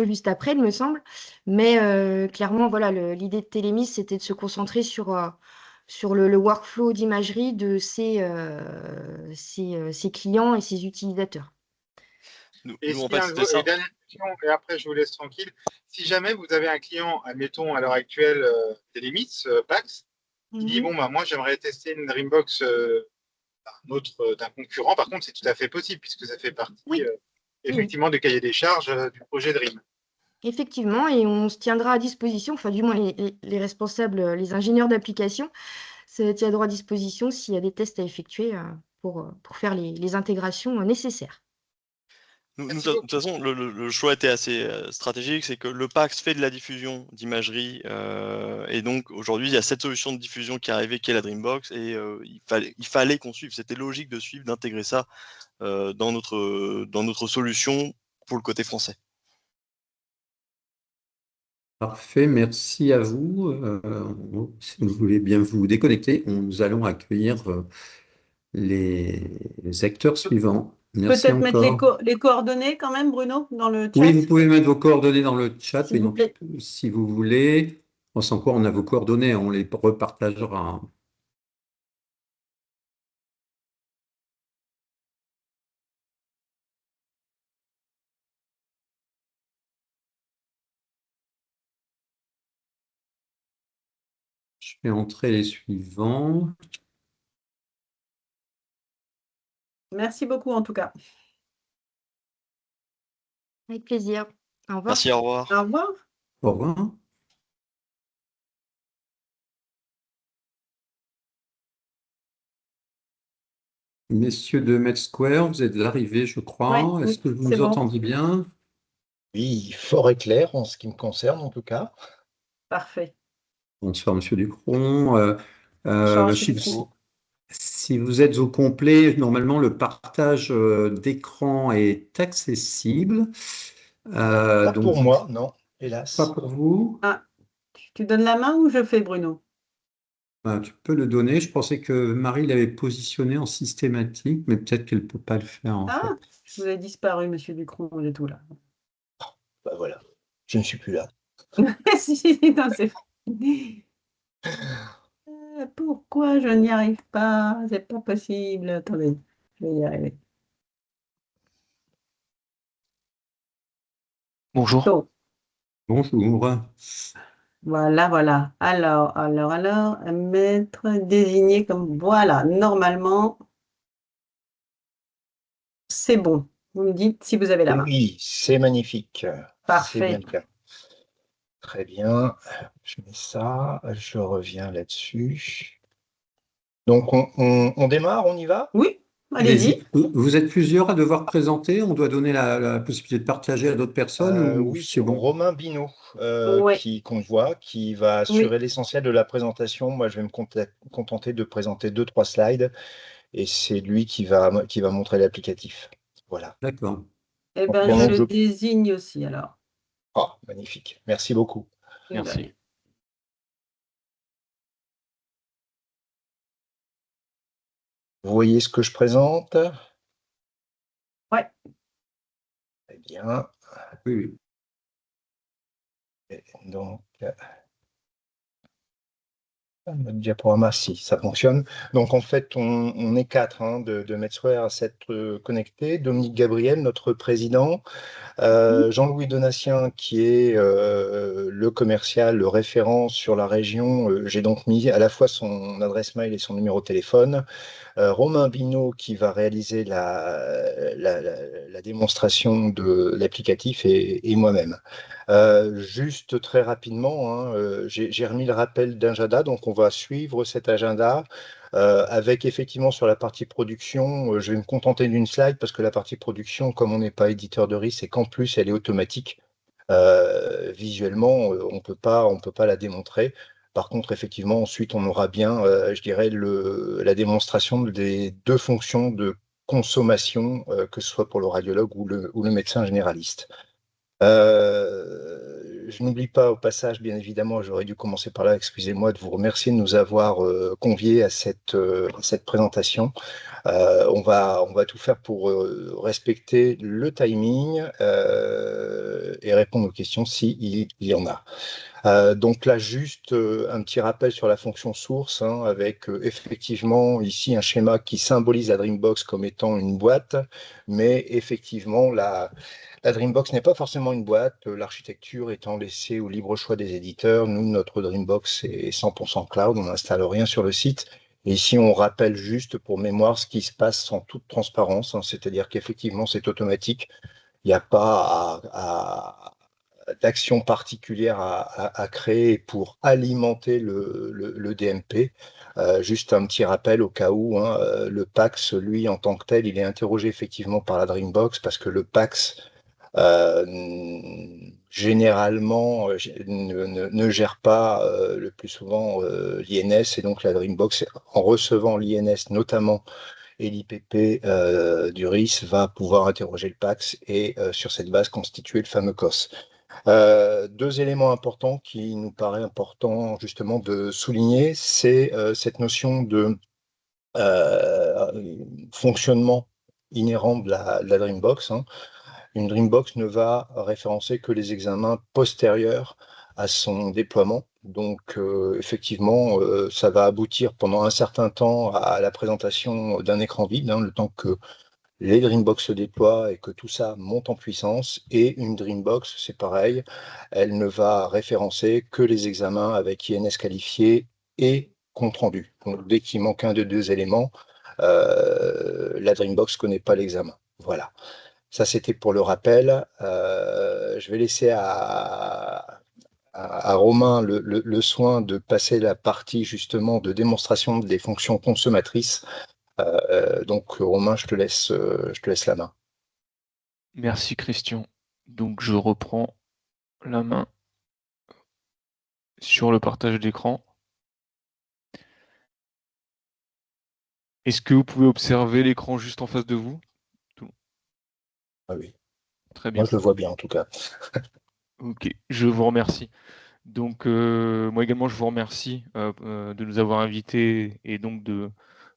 juste après, il me semble. Mais clairement, voilà, l'idée de Télémis, c'était de se concentrer sur le workflow d'imagerie de ses clients et ses utilisateurs.
Et
Nous, en fait, c'était ça.
dernière question, et après je vous laisse tranquille. Si jamais vous avez un client, admettons à l'heure actuelle Télémis, PAX, qui dit bon, moi j'aimerais tester une Dreambox d'un concurrent, par contre c'est tout à fait possible puisque ça fait partie
Oui.
effectivement du cahier des charges du projet Dream.
Effectivement, et on se tiendra à disposition, enfin du moins les responsables, les ingénieurs d'application se tiendront à disposition s'il y a des tests à effectuer pour faire les intégrations nécessaires.
De toute façon, le choix était assez stratégique, c'est que le PAX fait de la diffusion d'imagerie, et donc aujourd'hui, il y a cette solution de diffusion qui est arrivée, qui est la Dreambox, et il fallait qu'on suive. C'était logique de suivre, d'intégrer ça dans notre solution pour le côté français.
parfait, merci à vous. Si vous voulez bien vous déconnecter, nous allons accueillir les acteurs suivants. Merci
Peut-être mettre
encore.
les coordonnées quand même, Bruno, dans le chat.
Oui, vous pouvez mettre vos coordonnées dans le chat,
S'il vous plaît.
si vous voulez. Sans quoi, on a vos coordonnées, on les repartagera. Je vais entrer les suivants.
Merci beaucoup en tout cas.
Avec plaisir. Au revoir.
Merci, au revoir.
Au revoir.
Au revoir. Messieurs de MedSquare, vous êtes arrivés, je
Ouais,
crois. Est-ce que vous
c'est
nous
bon.
entendez bien?
Oui, fort et clair en ce qui me concerne en tout cas.
Parfait.
Bonsoir, Monsieur Ducron.
Bonsoir, monsieur
Si
Ducrot.
si vous êtes au complet, normalement, le partage d'écran est accessible.
Pas
Donc,
pour moi, non,
pas
hélas.
pour vous.
Ah, tu donnes la main ou je fais, Bruno?
Tu peux le donner. Je pensais que Marie l'avait positionné en systématique, mais peut-être qu'elle ne peut pas le faire, en fait.
Ah, vous avez disparu, monsieur Ducrot, on est tout là.
Bah voilà, je ne suis plus là.
Si, si, non, c'est pourquoi je n'y arrive pas? C'est pas possible. Attendez, je vais y arriver.
Bonjour.
Donc,
Bonjour.
voilà, voilà. Alors, mettre, désigner comme voilà. Normalement, c'est bon. Vous me dites si vous avez la main.
Oui, c'est magnifique. C'est bien
Parfait.
le cas. Très bien. Je mets ça, je reviens là-dessus. Donc on démarre, on y va?
Oui,
Allez-y.
allez-y.
Vous êtes plusieurs à devoir présenter. On doit donner la possibilité de partager à d'autres personnes ou
Oui,
c'est bon?
Romain Binot,
Ouais,
qu'on voit, qui va assurer
oui.
l'essentiel de la présentation. Moi, je vais me contenter de présenter 2-3 slides et c'est lui qui va montrer l'applicatif. Voilà.
D'accord.
Eh
Donc,
bien, je
pendant que
le désigne aussi alors.
Ah, magnifique. Merci beaucoup.
Merci.
Vous voyez ce que je présente?
Ouais.
Très bien.
Oui, oui.
Et donc, notre diaporama, si ça fonctionne. Donc, en fait, on est 4 de MedSquare à s'être connectés. Dominique Gabriel, notre président. Jean-Louis Donatien, qui est le commercial, le référent sur la région. J'ai donc mis à la fois son adresse mail et son numéro de téléphone. Romain Binot, qui va réaliser la démonstration de l'applicatif, et moi-même. Juste très rapidement, j'ai remis le rappel d'agenda, donc on va suivre cet agenda. Avec effectivement sur la partie production, je vais me contenter d'une slide parce que la partie production, comme on n'est pas éditeur de RIS, et qu'en plus elle est automatique, visuellement, on peut pas la démontrer. Par contre, effectivement, ensuite, on aura bien, je dirais, la démonstration des 2 fonctions de consommation, que ce soit pour le radiologue ou le médecin généraliste. Je n'oublie pas au passage, bien évidemment, j'aurais dû commencer par là, excusez-moi, de vous remercier de nous avoir conviés à cette présentation. On va tout faire pour respecter le timing et répondre aux questions s'il y en a. Donc là, juste un petit rappel sur la fonction source, avec effectivement ici un schéma qui symbolise la Dreambox comme étant une boîte, mais effectivement, la Dreambox n'est pas forcément une boîte, l'architecture étant laissée au libre choix des éditeurs. Nous, notre Dreambox est 100% cloud, on n'installe rien sur le site. Et ici, on rappelle juste pour mémoire ce qui se passe en toute transparence, c'est-à-dire qu'effectivement, c'est automatique. Il n'y a pas d'action particulière à créer pour alimenter le DMP. Juste un petit rappel au cas où, le PAX, lui, en tant que tel, il est interrogé effectivement par la Dreambox parce que le PAX, généralement, ne gère pas le plus souvent l'INS, et donc la Dreambox, en recevant l'INS notamment et l'IPP du RIS, va pouvoir interroger le PAX et sur cette base constituer le fameux COS. 2 éléments importants qui nous paraît important justement de souligner, c'est cette notion de fonctionnement inhérent de la Dreambox. Une Dreambox ne va référencer que les examens postérieurs à son déploiement. Donc, effectivement, ça va aboutir pendant un certain temps à la présentation d'un écran vide, le temps que les Dreambox se déploient et que tout ça monte en puissance. Et une Dreambox, c'est pareil, elle ne va référencer que les examens avec INS qualifié et compte rendu. Donc, dès qu'il manque un de 2 éléments, la Dreambox ne connaît pas l'examen. Voilà. Ça, c'était pour le rappel. Je vais laisser à Romain le soin de passer la partie justement de démonstration des fonctions consommatrices Donc, Romain, je te laisse la main.
Merci Christian. Donc je reprends la main sur le partage d'écran. Est-ce que vous pouvez observer l'écran juste en face de vous?
Ah oui.
Très bien.
Moi, je le vois bien en tout cas.
Ok, je vous remercie. Donc moi également, je vous remercie de nous avoir invités et donc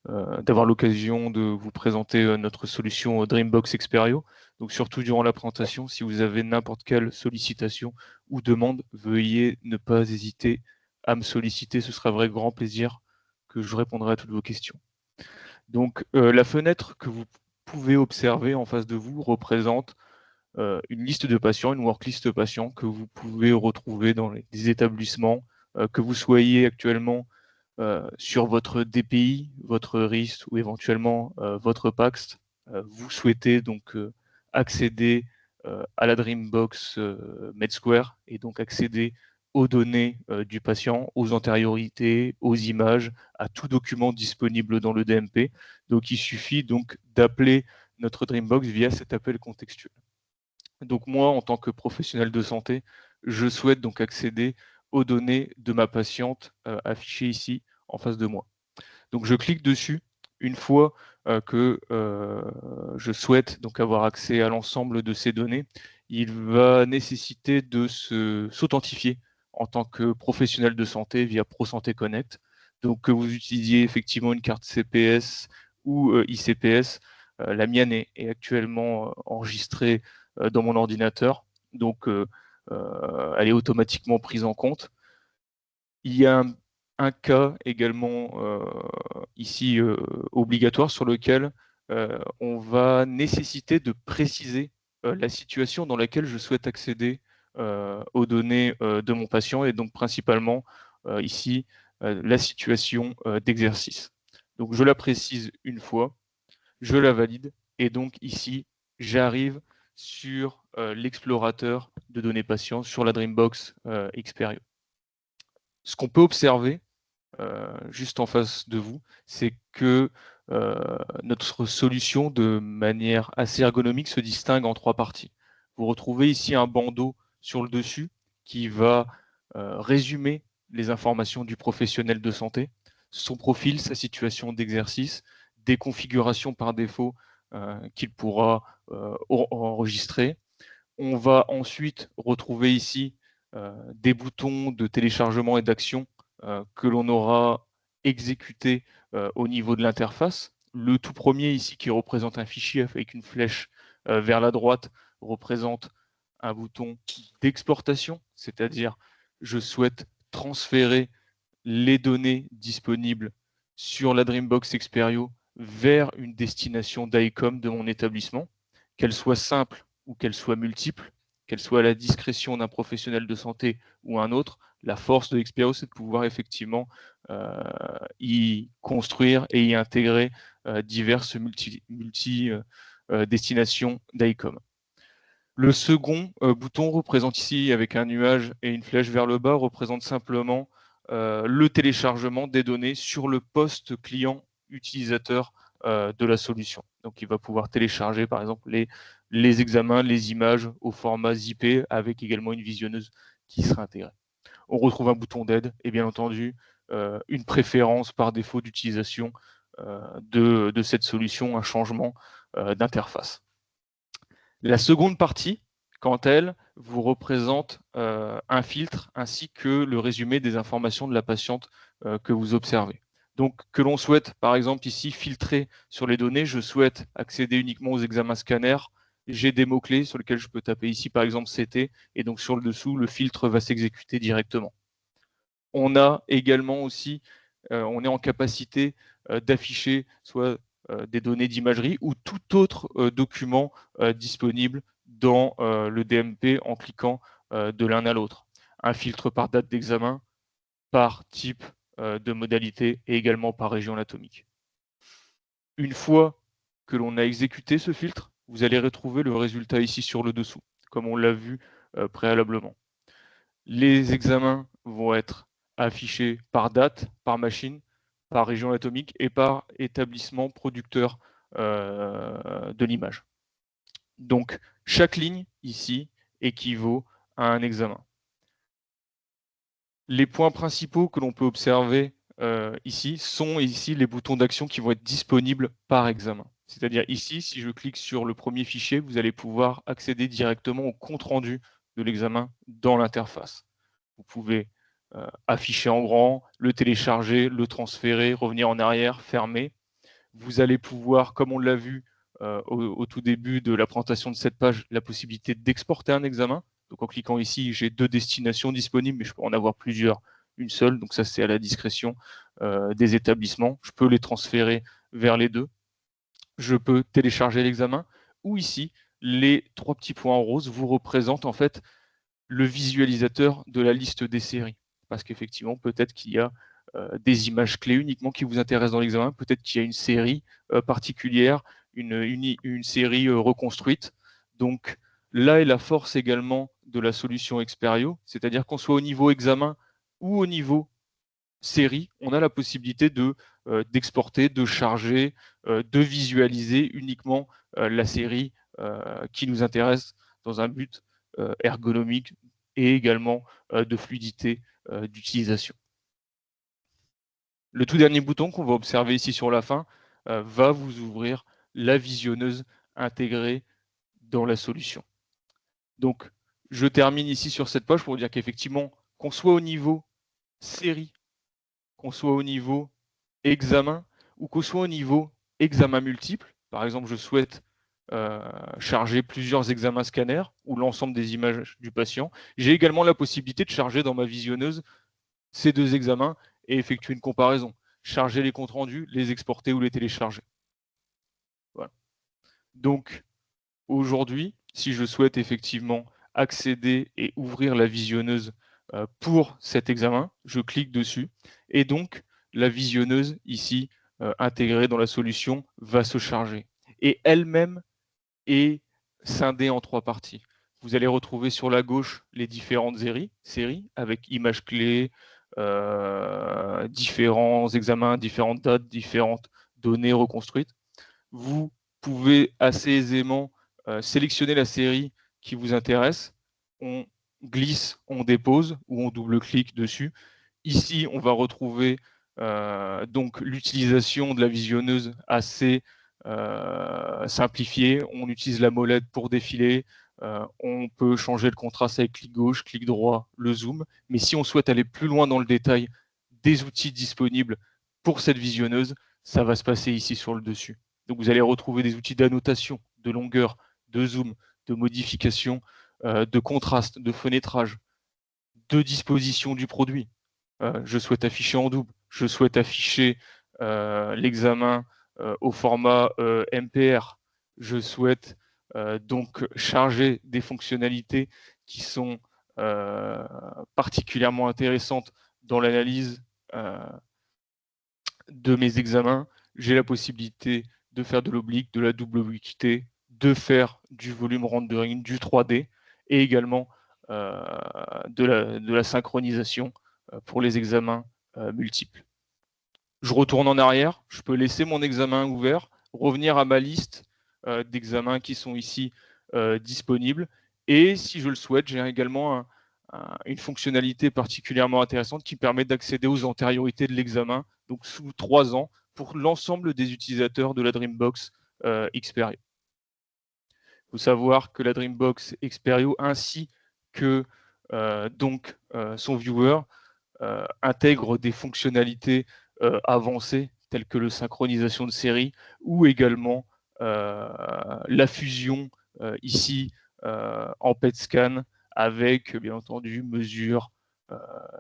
d'avoir l'occasion de vous présenter notre solution Dreambox Experio. Donc surtout durant la présentation, si vous avez n'importe quelle sollicitation ou demande, veuillez ne pas hésiter à me solliciter. Ce sera un vrai grand plaisir que je répondrai à toutes vos questions. Donc la fenêtre que vous pouvez observer en face de vous représente une liste de patients, une worklist de patients que vous pouvez retrouver dans les établissements, que vous soyez actuellement sur votre DPI, votre RIST ou éventuellement votre PAXT. Vous souhaitez donc accéder à la Dreambox MedSquare et donc accéder aux données du patient, aux antériorités, aux images, à tout document disponible dans le DMP. Donc il suffit donc d'appeler notre Dreambox via cet appel contextuel. Donc moi, en tant que professionnel de santé, je souhaite donc accéder aux données de ma patiente affichées ici en face de moi. Donc je clique dessus. Une fois que je souhaite donc avoir accès à l'ensemble de ces données, il va nécessiter de s'authentifier en tant que professionnel de santé via ProSanté Connect. Donc que vous utilisiez effectivement une carte CPS ou ICPS, la mienne est actuellement enregistrée dans mon ordinateur. Donc elle est automatiquement prise en compte. Il y a un cas également ici obligatoire sur lequel on va nécessiter de préciser la situation dans laquelle je souhaite accéder aux données de mon patient et donc principalement ici la situation d'exercice. Donc je la précise une fois, je la valide et donc ici j'arrive sur l'explorateur de données patients sur la Dreambox Experio. Ce qu'on peut observer juste en face de vous, c'est que notre solution, de manière assez ergonomique, se distingue en 3 parties. Vous retrouvez ici un bandeau sur le dessus qui va résumer les informations du professionnel de santé, son profil, sa situation d'exercice, des configurations par défaut qu'il pourra enregistrer. On va ensuite retrouver ici des boutons de téléchargement et d'action que l'on aura exécuté au niveau de l'interface. Le tout premier ici qui représente un fichier avec une flèche vers la droite représente un bouton d'exportation, c'est-à-dire je souhaite transférer les données disponibles sur la Dreambox Experio vers une destination d'ICOM de mon établissement, qu'elle soit simple ou qu'elle soit multiple, qu'elle soit à la discrétion d'un professionnel de santé ou un autre. La force de Experio, c'est de pouvoir effectivement y construire et y intégrer diverses destinations d'ICOM. Le second bouton représente ici, avec un nuage et une flèche vers le bas, représente simplement le téléchargement des données sur le poste client utilisateur de la solution. Donc il va pouvoir télécharger par exemple les examens, les images au format zippé avec également une visionneuse qui sera intégrée. On retrouve un bouton d'aide et bien entendu une préférence par défaut d'utilisation de cette solution, un changement d'interface. La seconde partie, quant à elle, vous représente un filtre ainsi que le résumé des informations de la patiente que vous observez. Donc, que l'on souhaite, par exemple, ici, filtrer sur les données, je souhaite accéder uniquement aux examens scanners, j'ai des mots-clés sur lesquels je peux taper ici, par exemple, CT, et donc sur le dessous, le filtre va s'exécuter directement. On a également aussi, on est en capacité d'afficher soit des données d'imagerie ou tout autre document disponible dans le DMP en cliquant de l'un à l'autre. Un filtre par date d'examen, par type de modalité et également par région anatomique. Une fois que l'on a exécuté ce filtre, vous allez retrouver le résultat ici sur le dessous, comme on l'a vu préalablement. Les examens vont être affichés par date, par machine, par région anatomique et par établissement producteur de l'image. Donc, chaque ligne ici équivaut à un examen. Les points principaux que l'on peut observer ici sont les boutons d'action qui vont être disponibles par examen. C'est-à-dire ici, si je clique sur le premier fichier, vous allez pouvoir accéder directement au compte-rendu de l'examen dans l'interface. Vous pouvez afficher en grand, le télécharger, le transférer, revenir en arrière, fermer. Vous allez pouvoir, comme on l'a vu au tout début de la présentation de cette page, la possibilité d'exporter un examen. Donc en cliquant ici, j'ai 2 destinations disponibles, mais je peux en avoir plusieurs, une seule. Donc ça, c'est à la discrétion des établissements. Je peux les transférer vers les 2. Je peux télécharger l'examen. Ou ici, les 3 petits points en rose vous représentent en fait le visualisateur de la liste des séries. Parce qu'effectivement, peut-être qu'il y a des images clés uniquement qui vous intéressent dans l'examen. Peut-être qu'il y a une série particulière, une série reconstruite. Donc là est la force également de la solution Experio, c'est-à-dire qu'on soit au niveau examen ou au niveau série, on a la possibilité d'exporter, de charger, de visualiser uniquement la série qui nous intéresse dans un but ergonomique et également de fluidité d'utilisation. Le tout dernier bouton qu'on va observer ici sur la fin va vous ouvrir la visionneuse intégrée dans la solution. Donc, je termine ici sur cette page pour vous dire qu'effectivement, qu'on soit au niveau série, qu'on soit au niveau examen ou qu'on soit au niveau examen multiple, par exemple, je souhaite charger plusieurs examens scanners ou l'ensemble des images du patient, j'ai également la possibilité de charger dans ma visionneuse ces 2 examens et effectuer une comparaison. Charger les comptes rendus, les exporter ou les télécharger. Voilà. Donc, aujourd'hui, si je souhaite effectivement accéder et ouvrir la visionneuse pour cet examen, je clique dessus et donc la visionneuse ici intégrée dans la solution va se charger. Et elle-même est scindée en 3 parties. Vous allez retrouver sur la gauche les différentes séries avec images clés, différents examens, différentes dates, différentes données reconstruites. Vous pouvez assez aisément sélectionner la série qui vous intéresse. On glisse, on dépose ou on double-clique dessus. Ici, on va retrouver donc l'utilisation de la visionneuse assez simplifiée. On utilise la molette pour défiler. On peut changer le contraste avec clic gauche, clic droit, le zoom. Mais si on souhaite aller plus loin dans le détail des outils disponibles pour cette visionneuse, ça va se passer ici sur le dessus. Donc vous allez retrouver des outils d'annotation, de longueur, de zoom, de modification, de contraste, de fenêtrage, de disposition du produit. Je souhaite afficher en double, je souhaite afficher l'examen au format MPR, je souhaite donc charger des fonctionnalités qui sont particulièrement intéressantes dans l'analyse de mes examens. J'ai la possibilité de faire de l'oblique, de la double obliquité, de faire du volume rendering, du 3D et également de la synchronisation pour les examens multiples. Je retourne en arrière, je peux laisser mon examen ouvert, revenir à ma liste d'examens qui sont ici disponibles et si je le souhaite, j'ai également une fonctionnalité particulièrement intéressante qui permet d'accéder aux antériorités de l'examen, donc sous 3 ans, pour l'ensemble des utilisateurs de la Dreambox Experio. Il faut savoir que la Dreambox Experio ainsi que son viewer intègre des fonctionnalités avancées telles que la synchronisation de série ou également la fusion ici en PET scan avec bien entendu mesure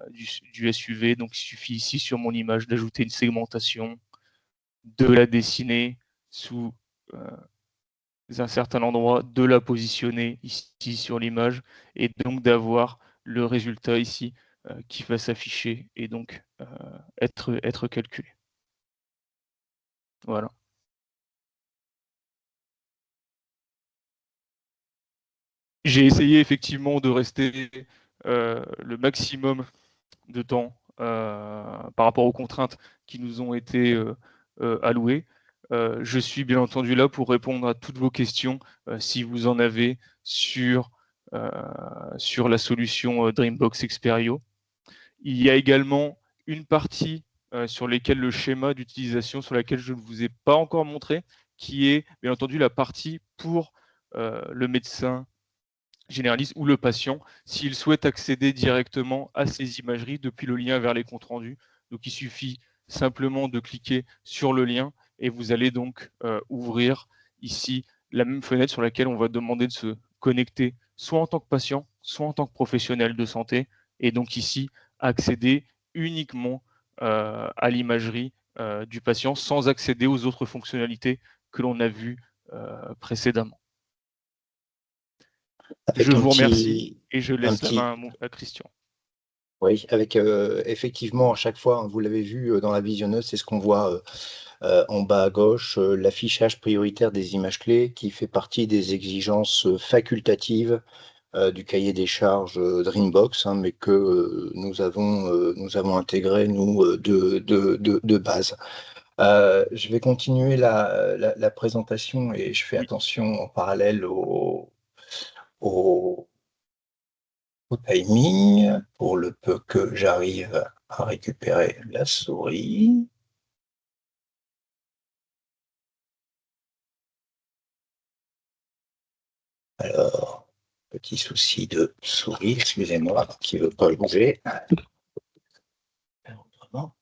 du SUV. Donc il suffit ici sur mon image d'ajouter une segmentation, de la dessiner sous un certain endroit, de la positionner ici sur l'image et donc d'avoir le résultat ici qui va s'afficher et donc être calculé. Voilà. J'ai essayé effectivement de rester le maximum de temps par rapport aux contraintes qui nous ont été allouées. Je suis bien entendu là pour répondre à toutes vos questions si vous en avez sur la solution Dreambox Experio. Il y a également une partie sur laquelle le schéma d'utilisation, sur laquelle je ne vous ai pas encore montré, qui est bien entendu la partie pour le médecin généraliste ou le patient, s'il souhaite accéder directement à ces imageries depuis le lien vers les comptes rendus. Donc il suffit simplement de cliquer sur le lien et vous allez donc ouvrir ici la même fenêtre sur laquelle on va demander de se connecter soit en tant que patient, soit en tant que professionnel de santé, et donc ici accéder uniquement à l'imagerie du patient sans accéder aux autres fonctionnalités que l'on a vues précédemment. Je vous remercie et je laisse la main à Christian.
Oui, avec effectivement à chaque fois, vous l'avez vu dans la visionneuse, c'est ce qu'on voit en bas à gauche, l'affichage prioritaire des images clés qui fait partie des exigences facultatives du cahier des charges Dreambox, mais que nous avons intégré, nous, de base. Je vais continuer la présentation et je fais attention en parallèle au timing pour le peu que j'arrive à récupérer la souris. Alors, petit souci de souris, excusez-moi, qui ne veut pas bouger. Autrement.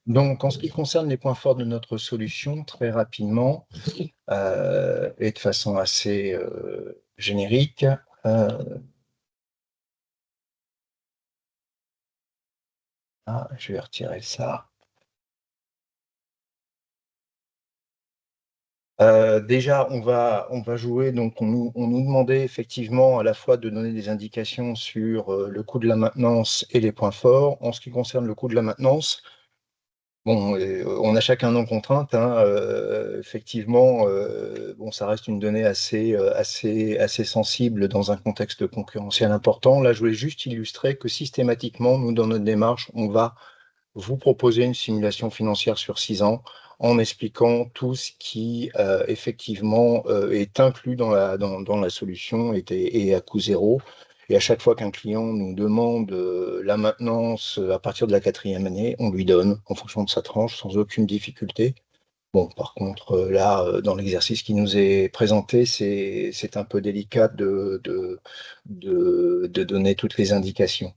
Donc, en ce qui concerne les points forts de notre solution, très rapidement, et de façon assez générique, je vais retirer ça. Déjà, on va jouer, donc on nous demandait effectivement à la fois de donner des indications sur le coût de la maintenance et les points forts. En ce qui concerne le coût de la maintenance, bon, on a chacun nos contraintes, effectivement, bon, ça reste une donnée assez sensible dans un contexte concurrentiel important. Là, je voulais juste illustrer que systématiquement, nous, dans notre démarche, on va vous proposer une simulation financière sur 6 ans en expliquant tout ce qui, effectivement, est inclus dans la solution et à coût zéro. Et à chaque fois qu'un client nous demande la maintenance à partir de la 4e année, on lui donne en fonction de sa tranche sans aucune difficulté. Bon, par contre, là, dans l'exercice qui nous est présenté, c'est un peu délicat de donner toutes les indications.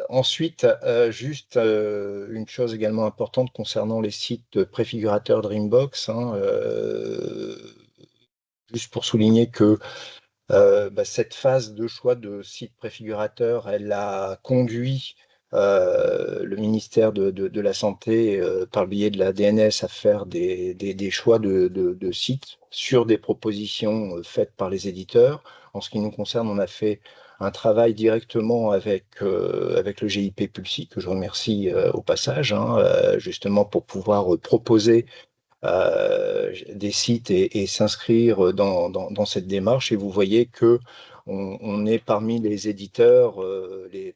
Ensuite, juste une chose également importante concernant les sites préfigurateurs Dreambox, juste pour souligner que cette phase de choix de site préfigurateur, elle a conduit le ministère de la Santé, par le biais de la DNS, à faire des choix de sites sur des propositions faites par les éditeurs. En ce qui nous concerne, on a fait un travail directement avec le GIP Pulsi, que je remercie au passage, justement pour pouvoir proposer des sites et s'inscrire dans cette démarche. Et vous voyez que on est parmi les éditeurs,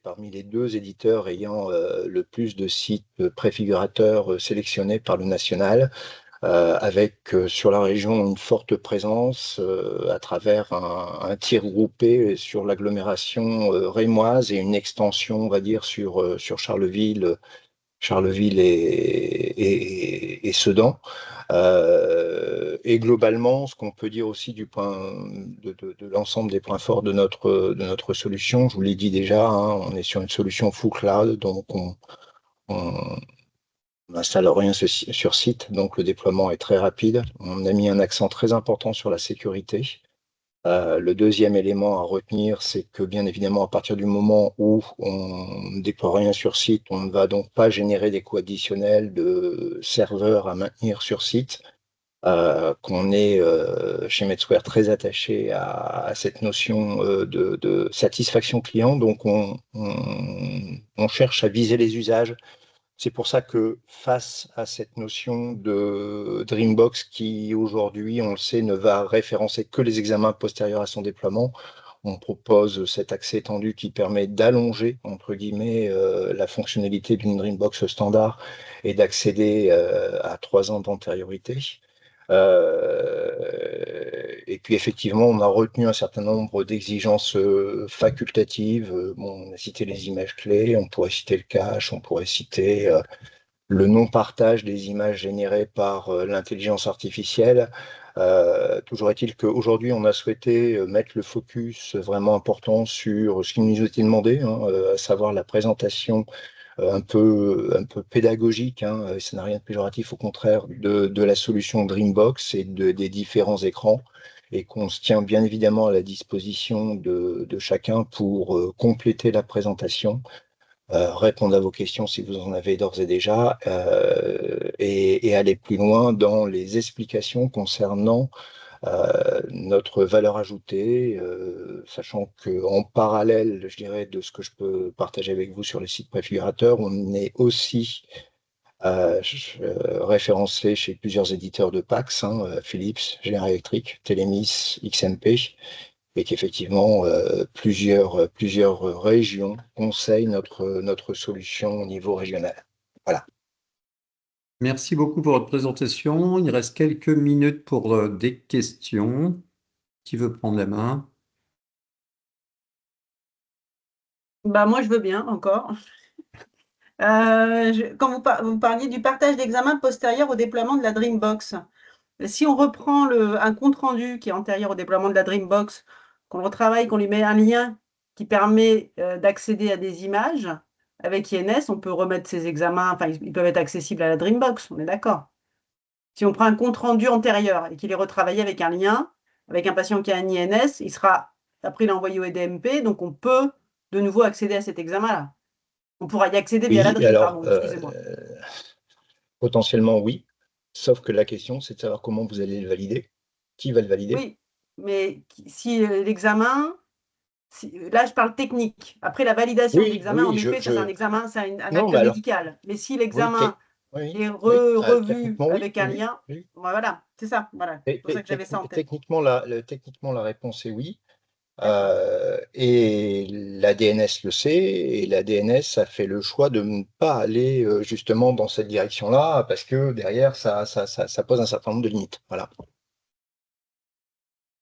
parmi les 2 éditeurs ayant le plus de sites préfigurateurs sélectionnés par le national, avec sur la région une forte présence à travers un tir groupé sur l'agglomération rémoise et une extension, on va dire, sur Charleville et Sedan. Et globalement, ce qu'on peut dire aussi du point de l'ensemble des points forts de notre solution, je vous l'ai dit déjà, on est sur une solution full cloud, donc on n'installe rien sur site, donc le déploiement est très rapide. On a mis un accent très important sur la sécurité. Le deuxième élément à retenir, c'est que bien évidemment, à partir du moment où on ne déploie rien sur site, on ne va donc pas générer des coûts additionnels de serveurs à maintenir sur site, qu'on est chez Medsquare très attaché à cette notion de satisfaction client. Donc on cherche à viser les usages C'est pour ça que face à cette notion de Dreambox qui aujourd'hui, on le sait, ne va référencer que les examens postérieurs à son déploiement, on propose cet accès étendu qui permet d'allonger, entre guillemets, la fonctionnalité d'une Dreambox standard et d'accéder à 3 ans d'antériorité. Et puis effectivement, on a retenu un certain nombre d'exigences facultatives. Bon, on a cité les images clés, on pourrait citer le cache, on pourrait citer le non-partage des images générées par l'intelligence artificielle. Toujours est-il qu'aujourd'hui, on a souhaité mettre le focus vraiment important sur ce qui nous était demandé, à savoir la présentation un peu pédagogique, ça n'a rien de péjoratif, au contraire, de la solution Dreambox et des différents écrans, et qu'on se tient bien évidemment à la disposition de chacun pour compléter la présentation, répondre à vos questions si vous en avez d'ores et déjà, et aller plus loin dans les explications concernant notre valeur ajoutée, sachant qu'en parallèle, je dirais, de ce que je peux partager avec vous sur les sites préfigurateurs, on est aussi référencé chez plusieurs éditeurs de PAX, Philips, General Electric, Telemis, XMP, et qu'effectivement, plusieurs régions conseillent notre solution au niveau régional. Voilà.
Merci beaucoup pour votre présentation. Il reste quelques minutes pour des questions. Qui veut prendre la main?
Bah, moi, je veux bien encore. Quand vous parliez du partage d'examen postérieur au déploiement de la Dreambox, si on reprend un compte-rendu qui est antérieur au déploiement de la Dreambox, qu'on le retravaille, qu'on lui met un lien qui permet d'accéder à des images, avec INS, on peut remettre ces examens, enfin, ils peuvent être accessibles à la Dreambox, on est d'accord. Si on prend un compte-rendu antérieur et qu'il est retravaillé avec un lien, avec un patient qui a un INS, il sera, après, il est envoyé au EDMP, donc on peut de nouveau accéder à cet examen-là. On pourra y accéder via la
Oui,
Dream,
alors,
pardon, excusez-moi.
potentiellement oui, sauf que la question, c'est de savoir comment vous allez le valider, qui va le valider.
Oui, mais si l'examen, là je parle technique. Après la validation de
Oui,
l'examen, en
oui,
effet, ça c'est un examen, c'est un
non,
acte
mais alors,
médical. Mais si
oui,
l'examen
oui,
est
oui,
revu
techniquement, oui,
avec un
oui,
lien,
oui.
voilà, c'est ça, voilà. C'est pour ça que j'avais ça en tête.
Techniquement, la réponse est oui.
D'accord.
Et la DNS le sait, et la DNS a fait le choix de ne pas aller justement dans cette direction-là, parce que derrière, ça pose un certain nombre de limites. Voilà.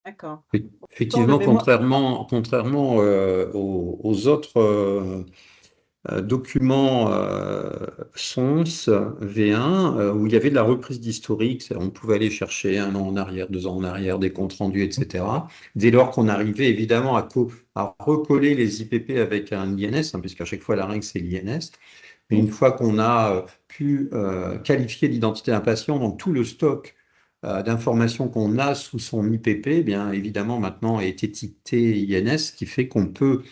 D'accord.
Effectivement,
Mais moi,
contrairement aux autres documents SONS V1, où il y avait de la reprise d'historique, on pouvait aller chercher 1 an en arrière, 2 ans en arrière, des comptes rendus, etc. Dès lors qu'on arrivait évidemment à recoller les IPP avec un INS, puisqu'à chaque fois la règle c'est l'INS, mais une fois qu'on a pu qualifier l'identité d'un patient, donc tout le stock d'informations qu'on a sous son IPP, eh bien évidemment maintenant est étiqueté INS, ce qui fait qu'on peut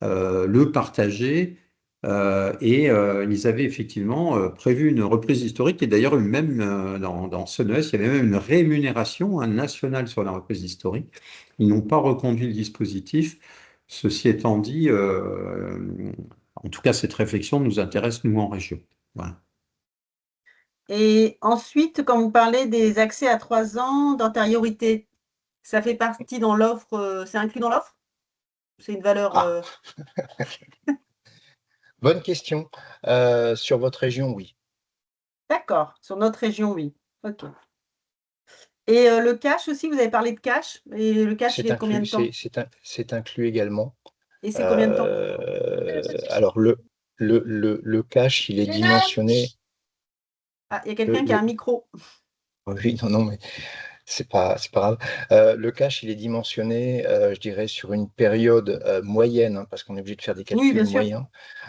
le partager. Ils avaient effectivement prévu une reprise historique, et d'ailleurs même dans SONES, il y avait même une rémunération nationale sur la reprise historique. Ils n'ont pas reconduit le dispositif. Ceci étant dit, en tout cas, cette réflexion nous intéresse, nous, en région. Voilà.
et ensuite, quand vous parlez des accès à 3 ans d'antériorité, ça fait partie dans l'offre, c'est inclus dans l'offre? C'est une valeur.
Bonne question. Sur votre région, oui.
D'accord, sur notre région, oui. Ok. Et le cash aussi, vous avez parlé de cash. Et le cash, il est de combien de temps?
C'est inclus également.
Et c'est combien de temps?
Alors, le cache, il est dimensionné.
Ah, il y a quelqu'un qui a un micro.
Oui, non, mais c'est pas grave. Le cache, il est dimensionné, je dirais, sur une période moyenne, parce qu'on est obligé de faire des calculs
bien sûr.
moyens,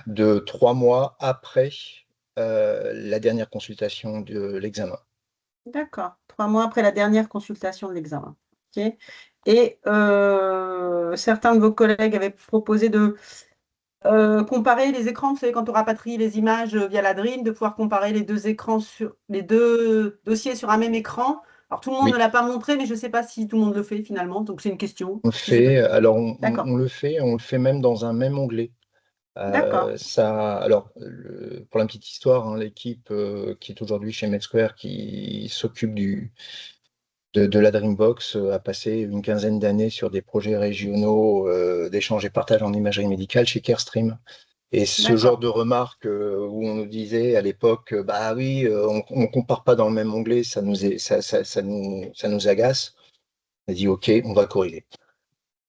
de 3 mois après la dernière consultation de l'examen.
D'accord. 3 mois après la dernière consultation de l'examen. Ok. Et certains de vos collègues avaient proposé de comparer les écrans. Vous savez, quand on rapatrie les images via la Dream, de pouvoir comparer les deux écrans les deux dossiers sur un même écran. Alors tout le monde
Oui.
ne l'a pas montré, mais je ne sais pas si tout le monde le fait finalement. Donc c'est une question.
On le fait, alors
D'accord.
on le fait même dans un même onglet.
D'accord.
Alors, pour la petite histoire, hein, l'équipe qui est aujourd'hui chez MedSquare, qui s'occupe de la Dreambox, a passé une quinzaine d'années sur des projets régionaux d'échange et partage en imagerie médicale chez Carestream. Et ce genre de remarques où on nous disait à l'époque, bah oui, on compare pas dans le même onglet, ça nous agace. On a dit, OK, on va corriger.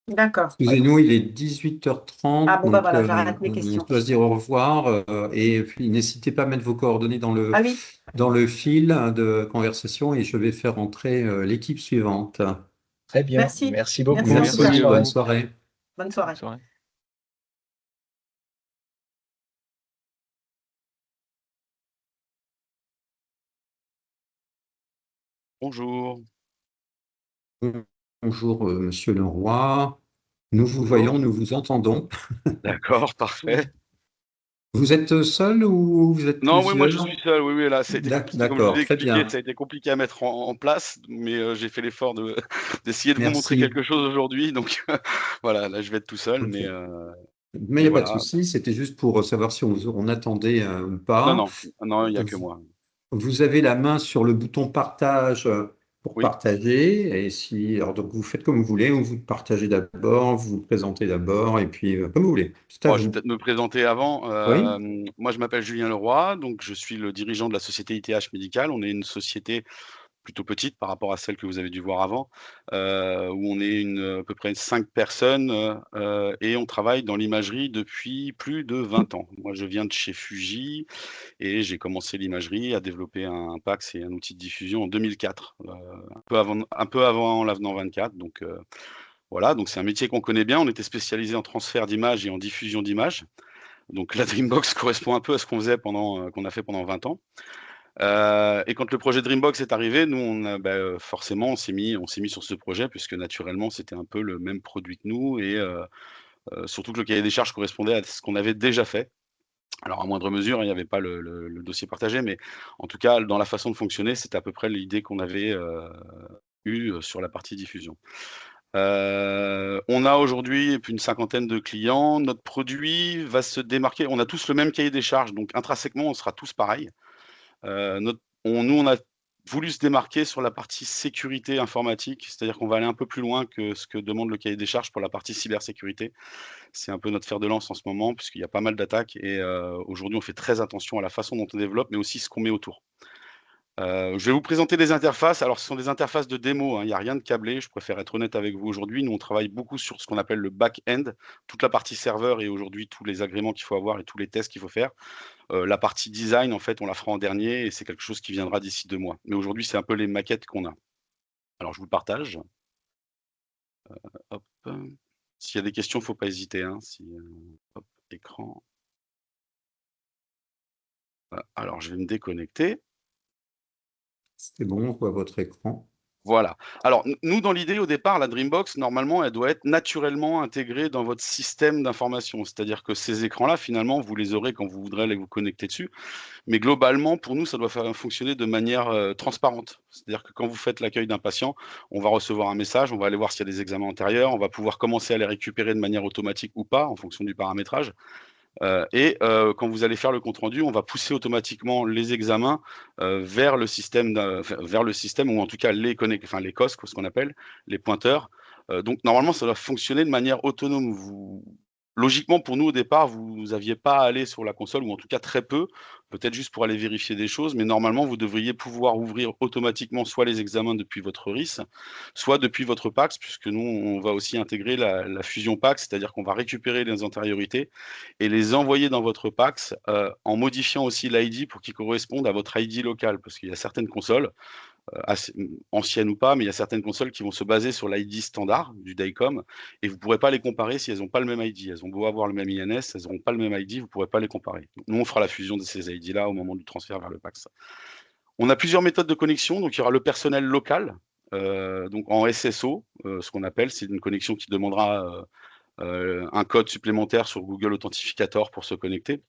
D'accord.
Excusez-nous, il est 18h30,
Ah bon, bah
donc
voilà, j'arrête mes
on
questions.
doit se dire au revoir. Et puis, n'hésitez pas à mettre vos coordonnées dans
Ah oui,
le fil de conversation et je vais faire entrer l'équipe suivante.
Très bien,
merci.
merci beaucoup.
Merci en tout cas.
Merci, bonne soirée.
Bonne soirée.
Bonne soirée.
Bonjour.
Bonjour, Monsieur Leroy. Nous vous
Bonjour.
voyons, nous vous entendons.
D'accord, parfait.
Vous êtes seul ou vous êtes
Non, oui, moi je
plusieurs?
suis seul. Oui, oui, là, ça a été compliqué, comme je vous
D'accord,
ai
très
expliqué,
bien.
ça a été compliqué à mettre en place, mais j'ai fait l'effort d'essayer de vous montrer
Merci.
quelque chose aujourd'hui. Donc voilà, là, je vais être tout seul,
Ok.
mais
Mais il n'y a pas de
voilà.
souci, c'était juste pour savoir si on attendait ou
Non,
pas.
non, non, il n'y a que moi.
Vous avez la main sur le bouton partage pour
Oui.
partager. Alors donc vous faites comme vous voulez, ou vous partagez d'abord, vous vous présentez d'abord, et puis comme vous voulez. C'est à
Bon, je vais
vous.
peut-être me présenter avant.
Oui.
Moi, je m'appelle Julien Leroy, donc je suis le dirigeant de la société ITH Médical. On est une société plutôt petite par rapport à celle que vous avez dû voir avant, où on est à peu près 5 personnes, et on travaille dans l'imagerie depuis plus de 20 ans. Moi, je viens de chez Fuji et j'ai commencé l'imagerie, à développer un PACS et un outil de diffusion en 2004, un peu avant l'Avenant 24. Donc voilà, donc c'est un métier qu'on connaît bien. On était spécialisé en transfert d'images et en diffusion d'images. Donc la Dreambox correspond un peu à ce qu'on faisait qu'on a fait pendant 20 ans. Et quand le projet Dreambox est arrivé, nous, forcément, on s'est mis sur ce projet puisque naturellement, c'était un peu le même produit que nous et surtout que le cahier des charges correspondait à ce qu'on avait déjà fait. Alors à moindre mesure, il n'y avait pas le dossier partagé, mais en tout cas, dans la façon de fonctionner, c'était à peu près l'idée qu'on avait eue sur la partie diffusion. On a aujourd'hui une cinquantaine de clients. Notre produit va se démarquer. On a tous le même cahier des charges, donc intrinsèquement, on sera tous pareils. Nous, on a voulu se démarquer sur la partie sécurité informatique, c'est-à-dire qu'on va aller un peu plus loin que ce que demande le cahier des charges pour la partie cybersécurité. C'est un peu notre fer de lance en ce moment, puisqu'il y a pas mal d'attaques et aujourd'hui, on fait très attention à la façon dont on développe, mais aussi ce qu'on met autour. Je vais vous présenter des interfaces. Alors, ce sont des interfaces de démo, hein, il n'y a rien de câblé, je préfère être honnête avec vous aujourd'hui. Nous, on travaille beaucoup sur ce qu'on appelle le back-end, toute la partie serveur et aujourd'hui tous les agréments qu'il faut avoir et tous les tests qu'il faut faire. La partie design, en fait, on la fera en dernier et c'est quelque chose qui viendra d'ici 2 mois. Mais aujourd'hui, c'est un peu les maquettes qu'on a. Alors, je vous le partage. Hop. S'il y a des questions, il ne faut pas hésiter, hein, hop, écran. Voilà. Alors, je vais me déconnecter.
C'est bon, on voit votre écran.
Voilà. Alors, nous, dans l'idée, au départ, la Dreambox, normalement, elle doit être naturellement intégrée dans votre système d'information. C'est-à-dire que ces écrans-là, finalement, vous les aurez quand vous voudrez aller vous connecter dessus. Mais globalement, pour nous, ça doit fonctionner de manière transparente. C'est-à-dire que quand vous faites l'accueil d'un patient, on va recevoir un message, on va aller voir s'il y a des examens antérieurs, on va pouvoir commencer à les récupérer de manière automatique ou pas, en fonction du paramétrage. Quand vous allez faire le compte rendu, on va pousser automatiquement les examens vers le système ou en tout cas les COSC, ce qu'on appelle les pointeurs. Donc normalement, ça doit fonctionner de manière autonome. Logiquement, pour nous, au départ, vous n'aviez pas à aller sur la console, ou en tout cas très peu, peut-être juste pour aller vérifier des choses, mais normalement, vous devriez pouvoir ouvrir automatiquement soit les examens depuis votre RIS, soit depuis votre PACS, puisque nous, on va aussi intégrer la fusion PACS, c'est-à-dire qu'on va récupérer les antériorités et les envoyer dans votre PACS en modifiant aussi l'ID pour qu'il corresponde à votre ID local, parce qu'il y a certaines consoles, assez anciennes ou pas, mais il y a certaines consoles qui vont se baser sur l'ID standard du DICOM et vous ne pourrez pas les comparer si elles n'ont pas le même ID. Elles ont beau avoir le même INS, elles n'auront pas le même ID, vous ne pourrez pas les comparer. Donc, nous, on fera la fusion de ces ID-là au moment du transfert vers le PACS. On a plusieurs méthodes de connexion, donc il y aura le personnel local, donc en SSO, ce qu'on appelle, c'est une connexion qui demandera un code supplémentaire sur Google Authentificator pour se connecter.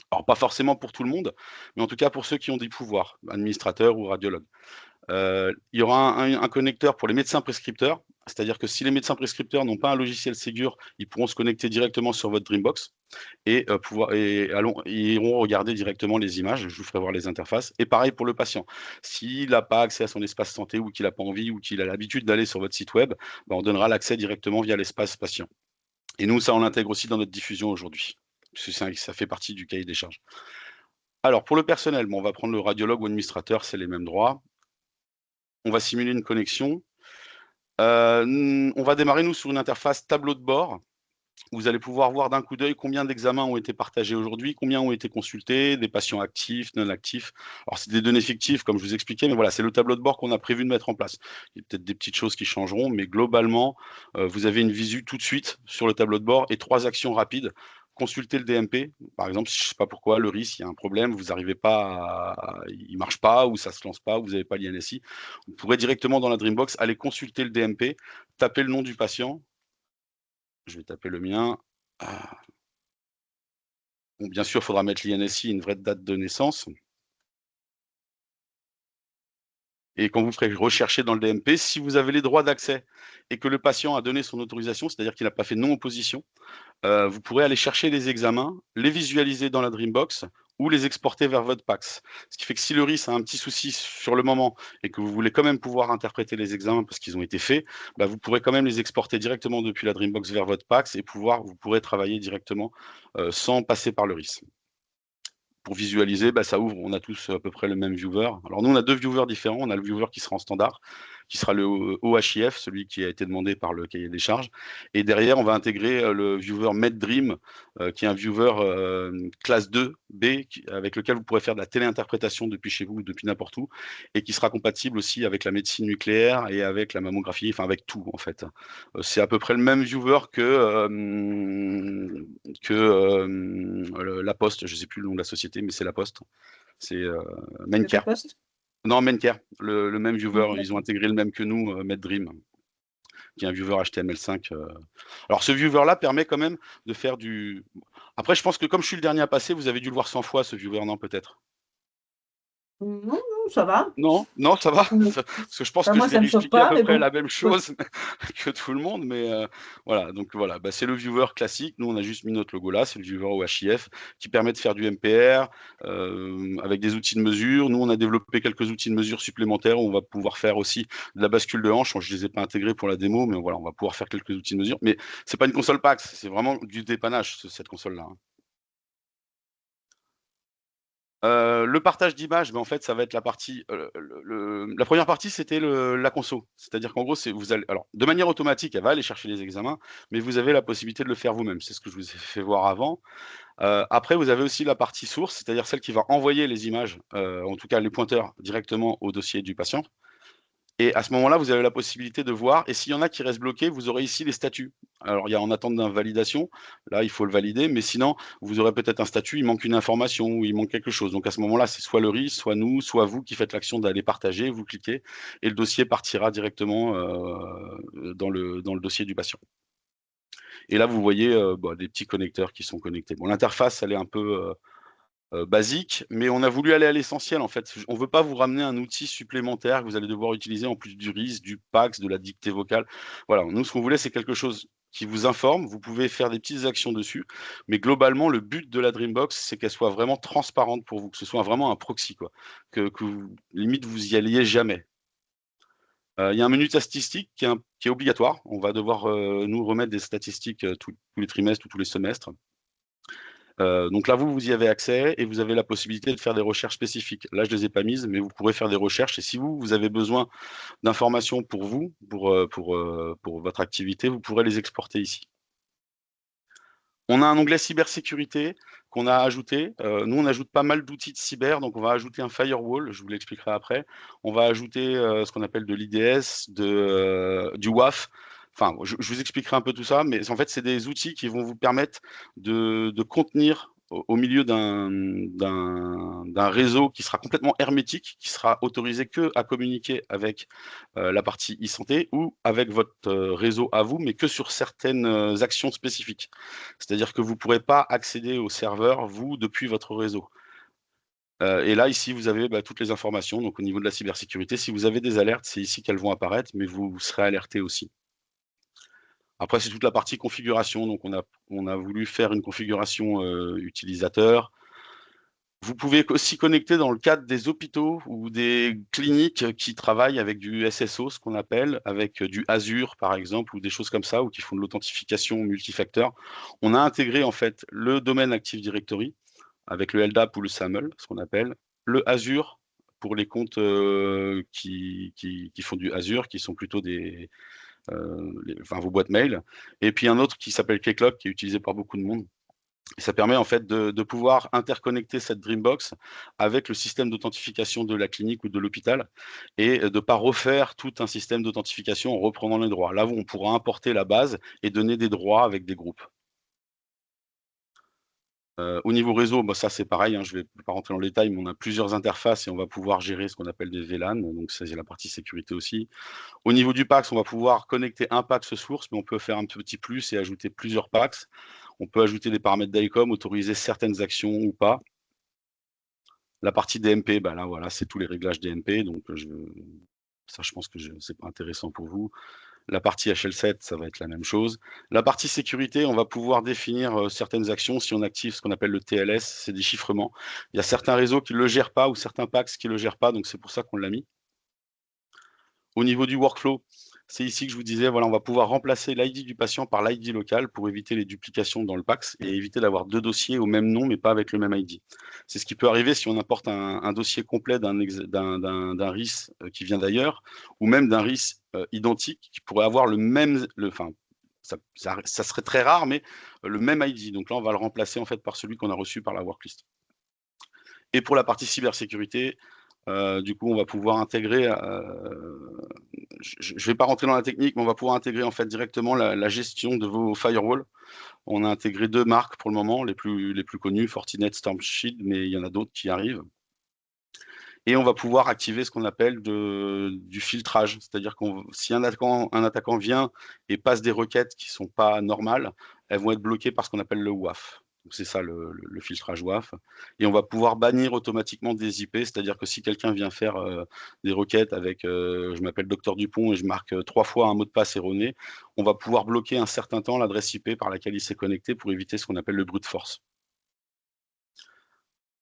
Alors pas forcément pour tout le monde, mais en tout cas pour ceux qui ont des pouvoirs, administrateurs ou radiologues.
Il y aura un connecteur pour les médecins prescripteurs, c'est-à-dire que si les médecins prescripteurs n'ont pas un logiciel Ségur, ils pourront se connecter directement sur votre Dreambox et ils iront regarder directement les images. Je vous ferai voir les interfaces. Et pareil pour le patient. S'il n'a pas accès à son espace santé ou qu'il n'a pas envie ou qu'il a l'habitude d'aller sur votre site web, on donnera l'accès directement via l'espace patient. Et nous, ça, on l'intègre aussi dans notre diffusion aujourd'hui, parce que ça fait partie du cahier des charges. Alors, pour le personnel, on va prendre le radiologue ou administrateur, c'est les mêmes droits. On va simuler une connexion. On va démarrer, nous, sur une interface tableau de bord. Vous allez pouvoir voir d'un coup d'œil combien d'examens ont été partagés aujourd'hui, combien ont été consultés, des patients actifs, non actifs. Alors, c'est des données fictives, comme je vous expliquais, mais voilà, c'est le tableau de bord qu'on a prévu de mettre en place. Il y a peut-être des petites choses qui changeront, mais globalement, vous avez une visu tout de suite sur le tableau de bord et 3 actions rapides. Consulter le DMP, par exemple, je ne sais pas pourquoi, le RIS, il y a un problème, vous n'arrivez pas, il ne marche pas, ou ça ne se lance pas, ou vous n'avez pas l'INSI. Vous pourrez directement dans la Dreambox aller consulter le DMP, taper le nom du patient. Je vais taper le mien. Bon, bien sûr, il faudra mettre l'INSI, une vraie date de naissance. Et quand vous ferez rechercher dans le DMP, si vous avez les droits d'accès et que le patient a donné son autorisation, c'est-à-dire qu'il n'a pas fait non-opposition, vous pourrez aller chercher les examens, les visualiser dans la Dreambox ou les exporter vers votre PACS. Ce qui fait que si le RIS a un petit souci sur le moment et que vous voulez quand même pouvoir interpréter les examens parce qu'ils ont été faits, vous pourrez quand même les exporter directement depuis la Dreambox vers votre PACS et vous pourrez travailler directement sans passer par le RIS. Pour visualiser, ça ouvre, on a tous à peu près le même viewer. Alors nous, on a 2 viewers différents. On a le viewer qui sera en standard, qui sera le OHIF, celui qui a été demandé par le cahier des charges. Et derrière, on va intégrer le viewer MedDream, qui est un viewer classe 2B, avec lequel vous pourrez faire de la téléinterprétation depuis chez vous ou depuis n'importe où, et qui sera compatible aussi avec la médecine nucléaire et avec la mammographie, enfin avec tout en fait. C'est à peu près le même viewer que la Poste, je ne sais plus le nom de la société, mais c'est la Poste. C'est Maincare. Non, Maincare, le même viewer. Ils ont intégré le même que nous, MedDream, qui est un viewer HTML5. Alors, ce viewer-là permet quand même de faire du... Après, je pense que comme je suis le dernier à passer, vous avez dû le voir 100 fois, ce viewer, non, peut-être?
Non, ça va.
Non, ça va. Parce que je pense que
moi,
je vais lui expliquer à peu près
bon.
la même chose que tout le monde. Mais voilà, donc voilà, c'est le viewer classique. Nous, on a juste mis notre logo là. C'est le viewer OHIF qui permet de faire du MPR avec des outils de mesure. Nous, on a développé quelques outils de mesure supplémentaires où on va pouvoir faire aussi de la bascule de hanche. Je ne les ai pas intégrés pour la démo, mais voilà, on va pouvoir faire quelques outils de mesure. Mais ce n'est pas une console PACS, c'est vraiment du dépannage, cette console-là. Le partage d'images, en fait, ça va être la partie. La première partie, c'était la conso. C'est-à-dire qu'en gros, vous allez. Alors, de manière automatique, elle va aller chercher les examens, mais vous avez la possibilité de le faire vous-même. C'est ce que je vous ai fait voir avant. Après, vous avez aussi la partie source, c'est-à-dire celle qui va envoyer les images, en tout cas les pointeurs, directement au dossier du patient. Et à ce moment-là, vous avez la possibilité de voir. Et s'il y en a qui restent bloqués, vous aurez ici les statuts. Alors, il y a en attente d'invalidation. Là, il faut le valider. Mais sinon, vous aurez peut-être un statut, il manque une information ou il manque quelque chose. Donc, à ce moment-là, c'est soit le RIS, soit nous, soit vous qui faites l'action d'aller partager. Vous cliquez et le dossier partira directement dans le dossier du patient. Et là, vous voyez des petits connecteurs qui sont connectés. Bon, l'interface, elle est un peu... basique, mais on a voulu aller à l'essentiel en fait. On ne veut pas vous ramener un outil supplémentaire que vous allez devoir utiliser en plus du RIS, du PACS, de la dictée vocale. Voilà, nous ce qu'on voulait c'est quelque chose qui vous informe, vous pouvez faire des petites actions dessus, mais globalement le but de la Dreambox c'est qu'elle soit vraiment transparente pour vous, que ce soit vraiment un proxy, quoi, que limite vous y alliez jamais. Il y a un menu statistique qui est obligatoire, on va devoir nous remettre des statistiques tous les trimestres ou tous les semestres. Donc là, vous y avez accès et vous avez la possibilité de faire des recherches spécifiques. Là, je ne les ai pas mises, mais vous pourrez faire des recherches. Et si vous avez besoin d'informations pour vous, pour votre activité, vous pourrez les exporter ici. On a un onglet cybersécurité qu'on a ajouté. Nous, on ajoute pas mal d'outils de cyber, donc on va ajouter un firewall, je vous l'expliquerai après. On va ajouter ce qu'on appelle de l'IDS, du WAF. Enfin, je vous expliquerai un peu tout ça, mais en fait, c'est des outils qui vont vous permettre de contenir au milieu d'un réseau qui sera complètement hermétique, qui sera autorisé que à communiquer avec la partie e-santé ou avec votre réseau à vous, mais que sur certaines actions spécifiques. C'est-à-dire que vous ne pourrez pas accéder au serveur, vous, depuis votre réseau. Et là, ici, vous avez toutes les informations. Donc, au niveau de la cybersécurité, si vous avez des alertes, c'est ici qu'elles vont apparaître, mais vous serez alerté aussi. Après, c'est toute la partie configuration. Donc, on a voulu faire une configuration utilisateur. Vous pouvez aussi connecter dans le cadre des hôpitaux ou des cliniques qui travaillent avec du SSO, ce qu'on appelle, avec du Azure, par exemple, ou des choses comme ça, ou qui font de l'authentification multifacteur. On a intégré, en fait, le domaine Active Directory avec le LDAP ou le SAML, ce qu'on appelle, le Azure pour les comptes qui font du Azure, qui sont plutôt vos boîtes mail, et puis un autre qui s'appelle Keycloak, qui est utilisé par beaucoup de monde. Et ça permet en fait de pouvoir interconnecter cette Dreambox avec le système d'authentification de la clinique ou de l'hôpital et de ne pas refaire tout un système d'authentification en reprenant les droits. Là, on pourra importer la base et donner des droits avec des groupes. Au niveau réseau, ça c'est pareil, je ne vais pas rentrer dans le détail, mais on a plusieurs interfaces et on va pouvoir gérer ce qu'on appelle des VLAN, donc ça c'est la partie sécurité aussi. Au niveau du PAX, on va pouvoir connecter un PAX source, mais on peut faire un petit plus et ajouter plusieurs PAX. On peut ajouter des paramètres d'ICOM, autoriser certaines actions ou pas. La partie DMP, là voilà, c'est tous les réglages DMP, donc ça je pense que c'est pas intéressant pour vous. La partie HL7, ça va être la même chose. La partie sécurité, on va pouvoir définir certaines actions si on active ce qu'on appelle le TLS, c'est des chiffrements. Il y a certains réseaux qui ne le gèrent pas ou certains PAX qui ne le gèrent pas, donc c'est pour ça qu'on l'a mis. Au niveau du workflow, c'est ici que je vous disais, voilà, on va pouvoir remplacer l'ID du patient par l'ID local pour éviter les duplications dans le PAX et éviter d'avoir deux dossiers au même nom mais pas avec le même ID. C'est ce qui peut arriver si on importe un dossier complet d'un RIS qui vient d'ailleurs ou même d'un RIS identique qui pourrait avoir le même, ça serait très rare, mais le même ID. Donc là, on va le remplacer en fait par celui qu'on a reçu par la worklist. Et pour la partie cybersécurité, du coup, on va pouvoir intégrer, je ne vais pas rentrer dans la technique, mais on va pouvoir intégrer en fait directement la gestion de vos firewalls. On a intégré 2 marques pour le moment, les plus connues, Fortinet, Stormshield, mais il y en a d'autres qui arrivent. Et on va pouvoir activer ce qu'on appelle du filtrage, c'est-à-dire que si un attaquant vient et passe des requêtes qui ne sont pas normales, elles vont être bloquées par ce qu'on appelle le WAF. C'est ça le filtrage WAF. Et on va pouvoir bannir automatiquement des IP, c'est-à-dire que si quelqu'un vient faire des requêtes avec je m'appelle Docteur Dupont et je marque 3 fois un mot de passe erroné, on va pouvoir bloquer un certain temps l'adresse IP par laquelle il s'est connecté pour éviter ce qu'on appelle le brute force.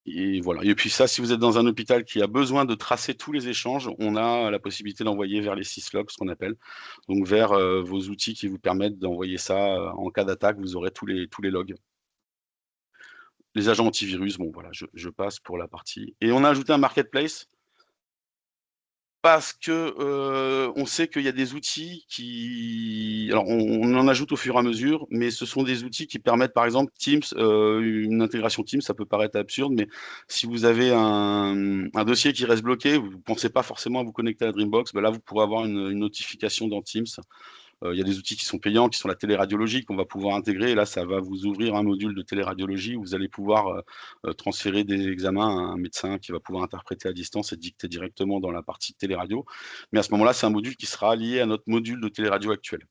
Et voilà. Et puis ça, si vous êtes dans un hôpital qui a besoin de tracer tous les échanges, on a la possibilité d'envoyer vers les syslogs, ce qu'on appelle, donc vers vos outils qui vous permettent d'envoyer ça en cas d'attaque, vous aurez tous les logs. Les agents antivirus, bon voilà, je passe pour la partie. Et on a ajouté un marketplace parce que on sait qu'il y a des outils qui... Alors, on en ajoute au fur et à mesure, mais ce sont des outils qui permettent, par exemple, Teams, une intégration Teams, ça peut paraître absurde, mais si vous avez un dossier qui reste bloqué, vous ne pensez pas forcément à vous connecter à Dreambox, là, vous pourrez avoir une notification dans Teams. Il y a des outils qui sont payants, qui sont la téléradiologie, qu'on va pouvoir intégrer. Et là, ça va vous ouvrir un module de téléradiologie où vous allez pouvoir transférer des examens à un médecin qui va pouvoir interpréter à distance et dicter directement dans la partie téléradio. Mais à ce moment-là, c'est un module qui sera lié à notre module de téléradio actuel.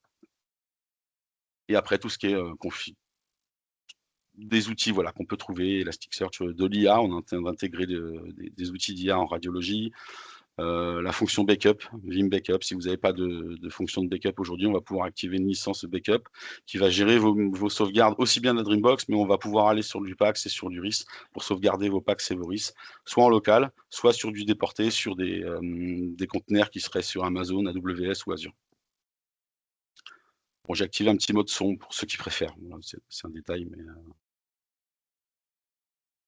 Et après, tout ce qui est des outils qu'on peut trouver, Elasticsearch, de l'IA, on a intégré des outils d'IA en radiologie. La fonction backup, Vim Backup, si vous n'avez pas de fonction de backup aujourd'hui, on va pouvoir activer une licence backup qui va gérer vos sauvegardes aussi bien de la Dreambox, mais on va pouvoir aller sur du PAX et sur du RIS pour sauvegarder vos PAX et vos RIS, soit en local, soit sur du déporté, sur des conteneurs qui seraient sur Amazon, AWS ou Azure. Bon, j'ai activé un petit mode son pour ceux qui préfèrent, c'est un détail, mais...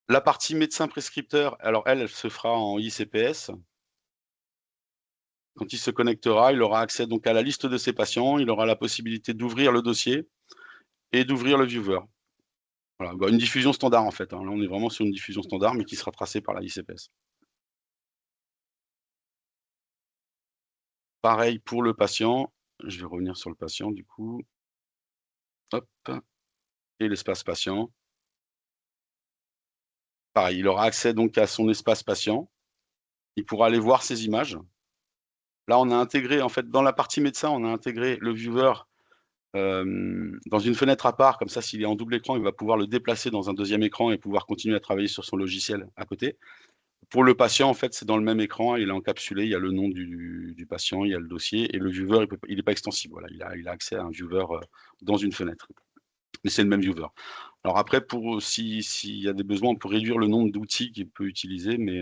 La partie médecin prescripteur, alors elle se fera en ICPS. Quand il se connectera, il aura accès donc à la liste de ses patients, il aura la possibilité d'ouvrir le dossier et d'ouvrir le viewer. Voilà, une diffusion standard en fait. Là, on est vraiment sur une diffusion standard, mais qui sera tracée par la ICPS. Pareil pour le patient. Je vais revenir sur le patient du coup. Hop. Et l'espace patient. Pareil, il aura accès donc à son espace patient. Il pourra aller voir ses images. Là, on a intégré, en fait, dans la partie médecin, on a intégré le viewer dans une fenêtre à part. Comme ça, s'il est en double écran, il va pouvoir le déplacer dans un deuxième écran et pouvoir continuer à travailler sur son logiciel à côté. pour le patient, en fait, c'est dans le même écran, il est encapsulé, il y a le nom du patient, il y a le dossier, et le viewer, il n'est pas extensible. Voilà, il a accès à un viewer dans une fenêtre. Mais c'est le même viewer. Alors après, s'il y a des besoins, on peut réduire le nombre d'outils qu'il peut utiliser, mais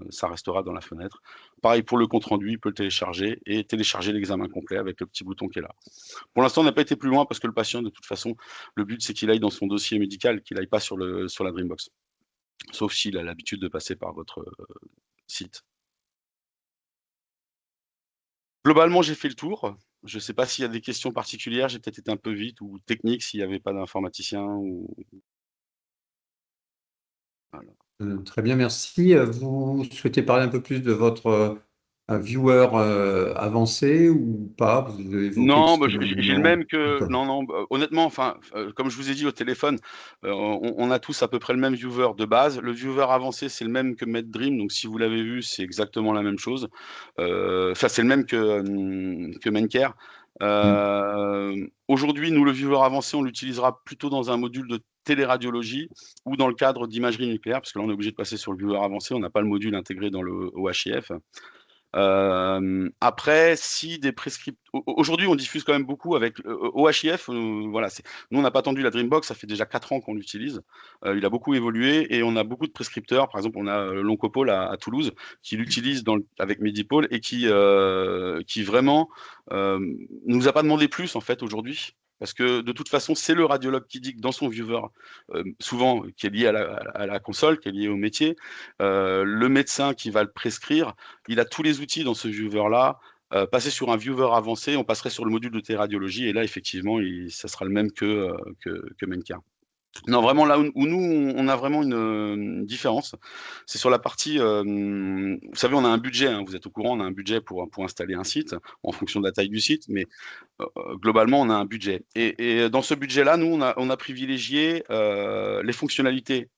ça restera dans la fenêtre. Pareil pour le compte-rendu, il peut le télécharger et télécharger l'examen complet avec le petit bouton qui est là. Pour l'instant, on n'a pas été plus loin parce que le patient, de toute façon, le but, c'est qu'il aille dans son dossier médical, qu'il n'aille pas sur la Dreambox. Sauf s'il a l'habitude de passer par votre site. Globalement, j'ai fait le tour. Je ne sais pas s'il y a des questions particulières, j'ai peut-être été un peu vite ou technique s'il n'y avait pas d'informaticien. Voilà.
Très bien, merci. Vous souhaitez parler un peu plus de votre viewer avancé ou pas? Vous avez évoqué que
Non, bah,
c'était
j'ai le même que.
D'accord.
Non, honnêtement, enfin, comme je vous ai dit au téléphone, on a tous à peu près le même viewer de base. Le viewer avancé, c'est le même que MedDream, donc si vous l'avez vu, c'est exactement la même chose. Enfin, c'est le même que Mencare. Aujourd'hui, nous, le viewer avancé, on l'utilisera plutôt dans un module de téléradiologie ou dans le cadre d'imagerie nucléaire, parce que là, on est obligé de passer sur le viewer avancé, on n'a pas le module intégré dans le OHIF. Après, si des prescripteurs. Aujourd'hui, on diffuse quand même beaucoup avec OHIF. Voilà, nous, on n'a pas attendu la Dreambox, ça fait déjà 4 ans qu'on l'utilise. Il a beaucoup évolué et on a beaucoup de prescripteurs. Par exemple, on a l'Oncopole à Toulouse qui l'utilise avec Medipôle et qui vraiment nous a pas demandé plus en fait aujourd'hui. Parce que de toute façon, c'est le radiologue qui dit que dans son viewer, souvent qui est lié à la console, qui est lié au métier, le médecin qui va le prescrire, il a tous les outils dans ce viewer-là. Passer sur un viewer avancé, on passerait sur le module de téléradiologie, et là, effectivement, ça sera le même que Mencare. Non, vraiment, là où nous, on a vraiment une différence, c'est sur la partie, vous savez, on a un budget, hein, vous êtes au courant, on a un budget pour installer un site, en fonction de la taille du site, mais globalement, on a un budget. Et dans ce budget-là, nous, on a privilégié les fonctionnalités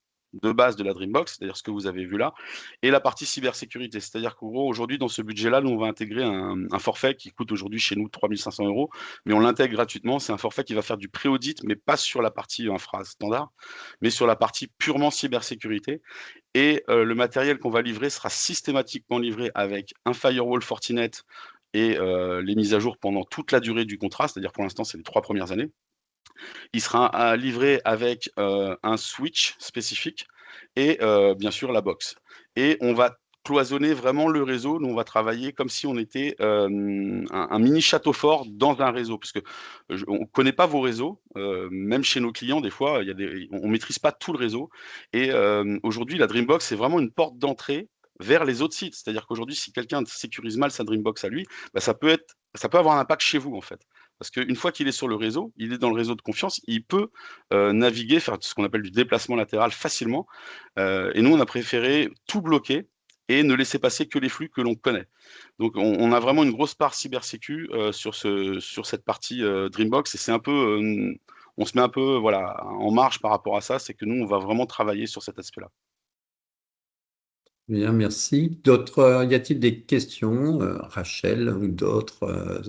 de base de la Dreambox, c'est-à-dire ce que vous avez vu là, et la partie cybersécurité. C'est-à-dire qu'en gros, aujourd'hui, dans ce budget-là, nous, on va intégrer un forfait qui coûte aujourd'hui chez nous 3 500 €, mais on l'intègre gratuitement. C'est un forfait qui va faire du pré-audit, mais pas sur la partie infra standard, mais sur la partie purement cybersécurité. Et le matériel qu'on va livrer sera systématiquement livré avec un firewall Fortinet et les mises à jour pendant toute la durée du contrat, c'est-à-dire pour l'instant, c'est les 3 premières années. Il sera livré avec un switch spécifique et bien sûr la box. Et on va cloisonner vraiment le réseau. Nous, on va travailler comme si on était un mini château fort dans un réseau, parce que on ne connaît pas vos réseaux, même chez nos clients, des fois, on ne maîtrise pas tout le réseau. Et aujourd'hui, la Dreambox, c'est vraiment une porte d'entrée vers les autres sites. C'est-à-dire qu'aujourd'hui, si quelqu'un sécurise mal sa Dreambox à lui, bah, ça peut avoir un impact chez vous, en fait. Parce qu'une fois qu'il est sur le réseau, il est dans le réseau de confiance, il peut naviguer, faire ce qu'on appelle du déplacement latéral facilement. Et nous, on a préféré tout bloquer et ne laisser passer que les flux que l'on connaît. Donc, on a vraiment une grosse part cybersécu sur cette partie Dreambox, et c'est un peu, on se met un peu en marge par rapport à ça, c'est que nous, on va vraiment travailler sur cet aspect-là.
Bien, merci. D'autres, y a-t-il des questions, Rachel ou d'autres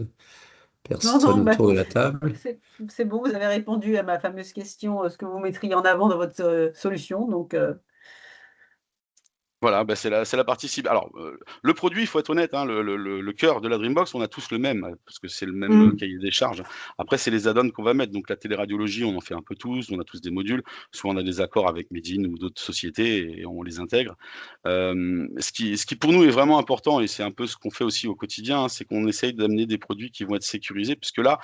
personnes autour de la table?
C'est bon, vous avez répondu à ma fameuse question, ce que vous mettriez en avant dans votre solution. Donc,
Voilà, bah, c'est la partie cyber. Alors, le produit, il faut être honnête, hein, le cœur de la Dreambox, on a tous le même, parce que c'est le même cahier des charges. Après, c'est les add-ons qu'on va mettre. Donc, la téléradiologie, on en fait un peu tous, on a tous des modules. Soit on a des accords avec Medin ou d'autres sociétés et on les intègre. Ce qui pour nous est vraiment important, et c'est un peu ce qu'on fait aussi au quotidien, hein, c'est qu'on essaye d'amener des produits qui vont être sécurisés, puisque là,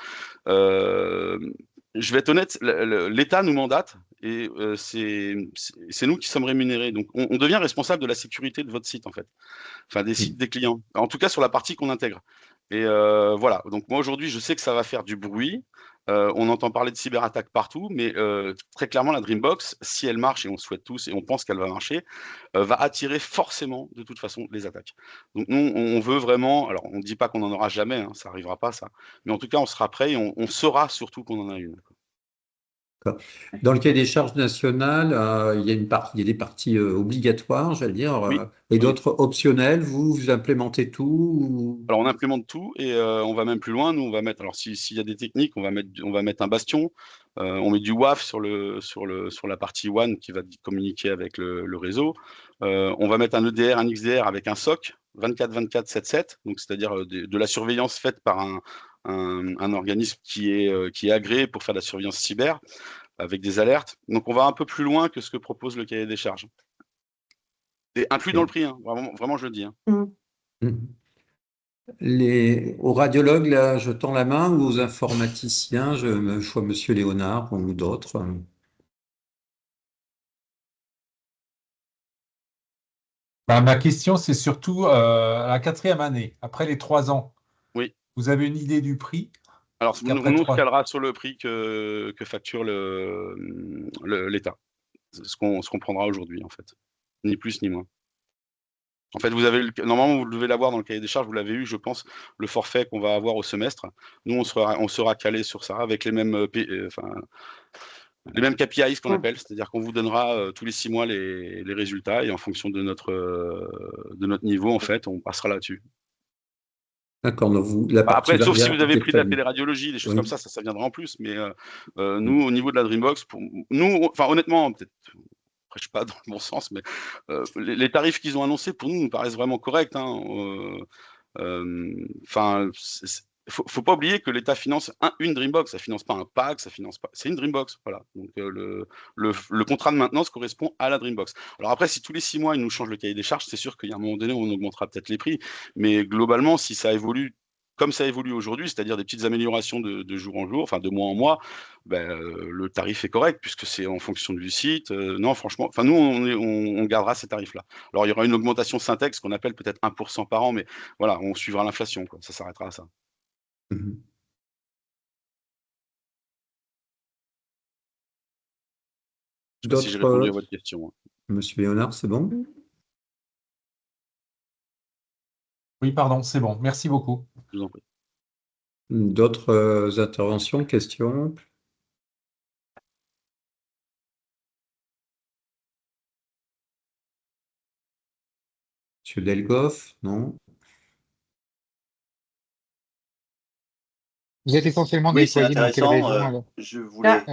je vais être honnête, l'État nous mandate et c'est nous qui sommes rémunérés. Donc, on devient responsable de la sécurité de votre site, en fait. Enfin, des sites des clients. En tout cas, sur la partie qu'on intègre. Et voilà. Donc, moi, aujourd'hui, je sais que ça va faire du bruit. On entend parler de cyberattaques partout, mais très clairement, la Dreambox, si elle marche, et on le souhaite tous, et on pense qu'elle va marcher, va attirer forcément, de toute façon, les attaques. Donc nous, on veut vraiment, alors on ne dit pas qu'on n'en aura jamais, hein, ça n'arrivera pas ça, mais en tout cas, on sera prêt et on saura surtout qu'on en a une.
Dans le cahier des charges nationales, il y a des parties obligatoires, j'allais dire,
Oui,
et d'autres optionnelles. Vous implémentez tout
Alors on implémente tout et on va même plus loin. Nous, on va mettre, alors s'il y a des techniques, on va mettre un bastion, On met du WAF sur la partie WAN qui va communiquer avec le réseau. On va mettre un EDR, un XDR avec un SOC 24-24-7-7, donc c'est-à-dire de la surveillance faite par un organisme qui est agréé pour faire de la surveillance cyber avec des alertes. Donc on va un peu plus loin que ce que propose le cahier des charges. C'est inclus dans le prix, hein, vraiment je le dis. Hein.
Aux radiologues, là, je tends la main, ou aux informaticiens, je vois Monsieur Léonard ou d'autres.
Ma question, c'est surtout à la 4e année, après les 3 ans.
Oui.
Vous avez une idée du prix?
Alors, nous, on se calera sur le prix que facture l'État. Ce qu'on prendra aujourd'hui, en fait. Ni plus ni moins. En fait, normalement, vous devez l'avoir dans le cahier des charges, vous l'avez eu, je pense, le forfait qu'on va avoir au semestre. Nous, on sera calé sur ça, avec les mêmes KPIs qu'on appelle, c'est-à-dire qu'on vous donnera tous les 6 mois les résultats, et en fonction de notre niveau, en fait, on passera là-dessus.
D'accord.
Après, sauf si vous avez pris de la téléradiologie, des choses comme ça viendra en plus. Mais nous, au niveau de la Dreambox, honnêtement, peut-être, après, je ne suis pas dans le bon sens, mais les tarifs qu'ils ont annoncés, pour nous paraissent vraiment corrects. Faut pas oublier que l'État finance une Dreambox, ça finance pas un pack, ça finance pas. C'est une Dreambox, voilà. Donc le contrat de maintenance correspond à la Dreambox. Alors après, si tous les 6 mois ils nous changent le cahier des charges, c'est sûr qu'il y a un moment donné où on augmentera peut-être les prix. Mais globalement, si ça évolue comme ça évolue aujourd'hui, c'est-à-dire des petites améliorations de jour en jour, enfin de mois en mois, le tarif est correct puisque c'est en fonction du site. Non, franchement, nous on gardera ces tarifs-là. Alors il y aura une augmentation syntaxe qu'on appelle peut-être 1% par an, mais voilà, on suivra l'inflation, quoi. Ça s'arrêtera à ça. Je sais pas si j'ai répondu à votre question.
Monsieur Léonard, c'est bon?
Oui, pardon, c'est bon. Merci beaucoup.
Je vous en prie.
D'autres interventions, questions? Monsieur Delgoff, non?
Vous êtes essentiellement déployé dans quelle région alors?
Je voulais.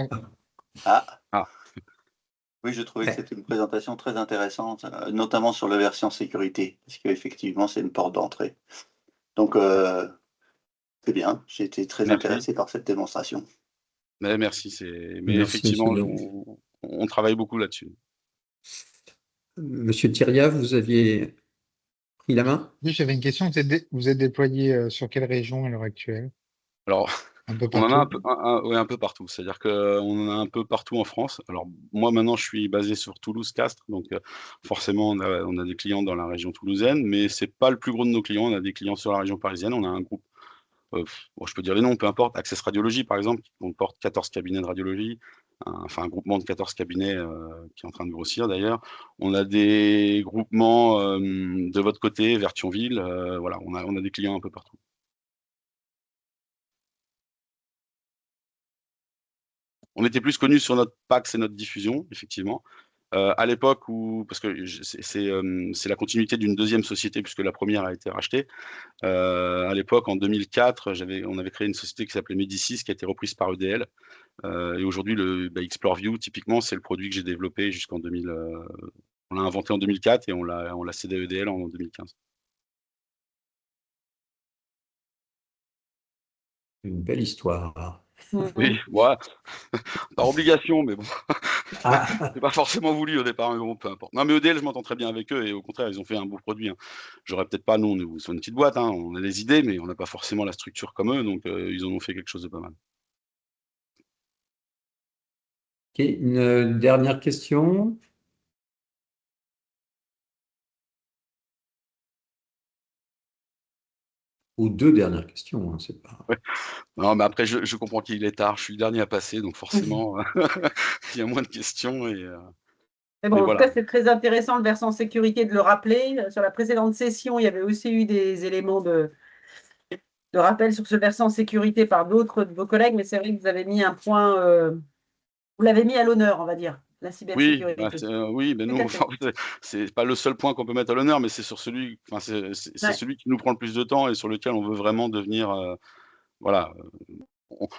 Oui, je trouvais que c'était une présentation très intéressante, notamment sur la version sécurité, parce qu'effectivement, c'est une porte d'entrée. Donc, c'est bien. J'ai été très intéressé par cette démonstration.
Merci. Mais effectivement, on travaille beaucoup là-dessus.
Monsieur Thiriat, vous aviez pris la main?
Oui, j'avais une question. Vous êtes déployé sur quelle région à l'heure actuelle?
Alors, on en a un peu partout. C'est-à-dire qu'on en a un peu partout en France. Alors, moi, maintenant, je suis basé sur Toulouse-Castres. Donc, forcément, on a des clients dans la région toulousaine. Mais ce n'est pas le plus gros de nos clients. On a des clients sur la région parisienne. On a un groupe, je peux dire les noms, peu importe. Access Radiologie, par exemple, qui comporte 14 cabinets de radiologie. Un groupement de 14 cabinets qui est en train de grossir, d'ailleurs. On a des groupements de votre côté, vers Thionville. Voilà, on a des clients un peu partout. On était plus connus sur notre PAX et notre diffusion, effectivement. À l'époque parce que c'est la continuité d'une deuxième société, puisque la première a été rachetée. À l'époque, en 2004, on avait créé une société qui s'appelait Medicis, qui a été reprise par EDL. Et aujourd'hui, ExploreView, typiquement, c'est le produit que j'ai développé jusqu'en 2000. On l'a inventé en 2004 et on l'a cédé à EDL en 2015.
Une belle histoire.
Oui, par obligation, mais bon. C'est pas forcément voulu au départ, mais bon, peu importe. Non, mais EDL, je m'entends très bien avec eux et au contraire, ils ont fait un beau produit. Hein. J'aurais peut-être pas, nous, on est une petite boîte, hein, on a des idées, mais on n'a pas forcément la structure comme eux, donc ils en ont fait quelque chose de pas mal.
Ok, une dernière question. Ou 2 dernières questions, hein, c'est pas.
Ouais. Non, mais après, je comprends qu'il est tard. Je suis le dernier à passer, donc forcément, il y a moins de questions.
Mais bon, en tout cas, c'est très intéressant le versant sécurité de le rappeler. Sur la précédente session, il y avait aussi eu des éléments de rappel sur ce versant sécurité par d'autres de vos collègues, mais c'est vrai que vous avez mis un point, vous l'avez mis à l'honneur, on va dire, la cybersécurité.
Oui, mais nous, c'est pas le seul point qu'on peut mettre à l'honneur, mais c'est sur celui qui nous prend le plus de temps et sur lequel on veut vraiment devenir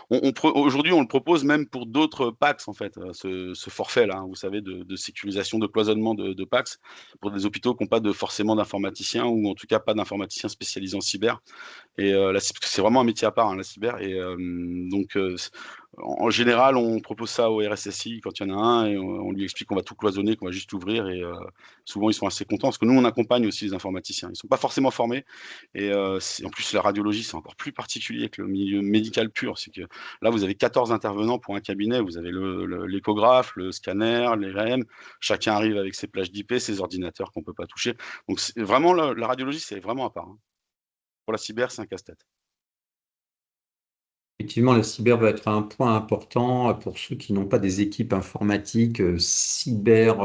Aujourd'hui, on le propose même pour d'autres PACS, en fait, ce forfait-là, hein, vous savez, de sécurisation, de cloisonnement de PACS, pour des hôpitaux qui n'ont pas forcément d'informaticiens, ou en tout cas pas d'informaticiens spécialisés en cyber. Et parce que c'est vraiment un métier à part, hein, la cyber. Et donc, en général, on propose ça au RSSI quand il y en a un, et on lui explique qu'on va tout cloisonner, qu'on va juste ouvrir. Et souvent, ils sont assez contents, parce que nous, on accompagne aussi les informaticiens. Ils ne sont pas forcément formés. Et en plus, la radiologie, c'est encore plus particulier que le milieu médical pur. C'est que là, vous avez 14 intervenants pour un cabinet. Vous avez l'échographe, le scanner, l'IRM. Chacun arrive avec ses plages d'IP, ses ordinateurs qu'on ne peut pas toucher. Donc, vraiment, la radiologie, c'est vraiment à part, hein. Pour la cyber, c'est un casse-tête.
Effectivement, la cyber va être un point important pour ceux qui n'ont pas des équipes informatiques cyber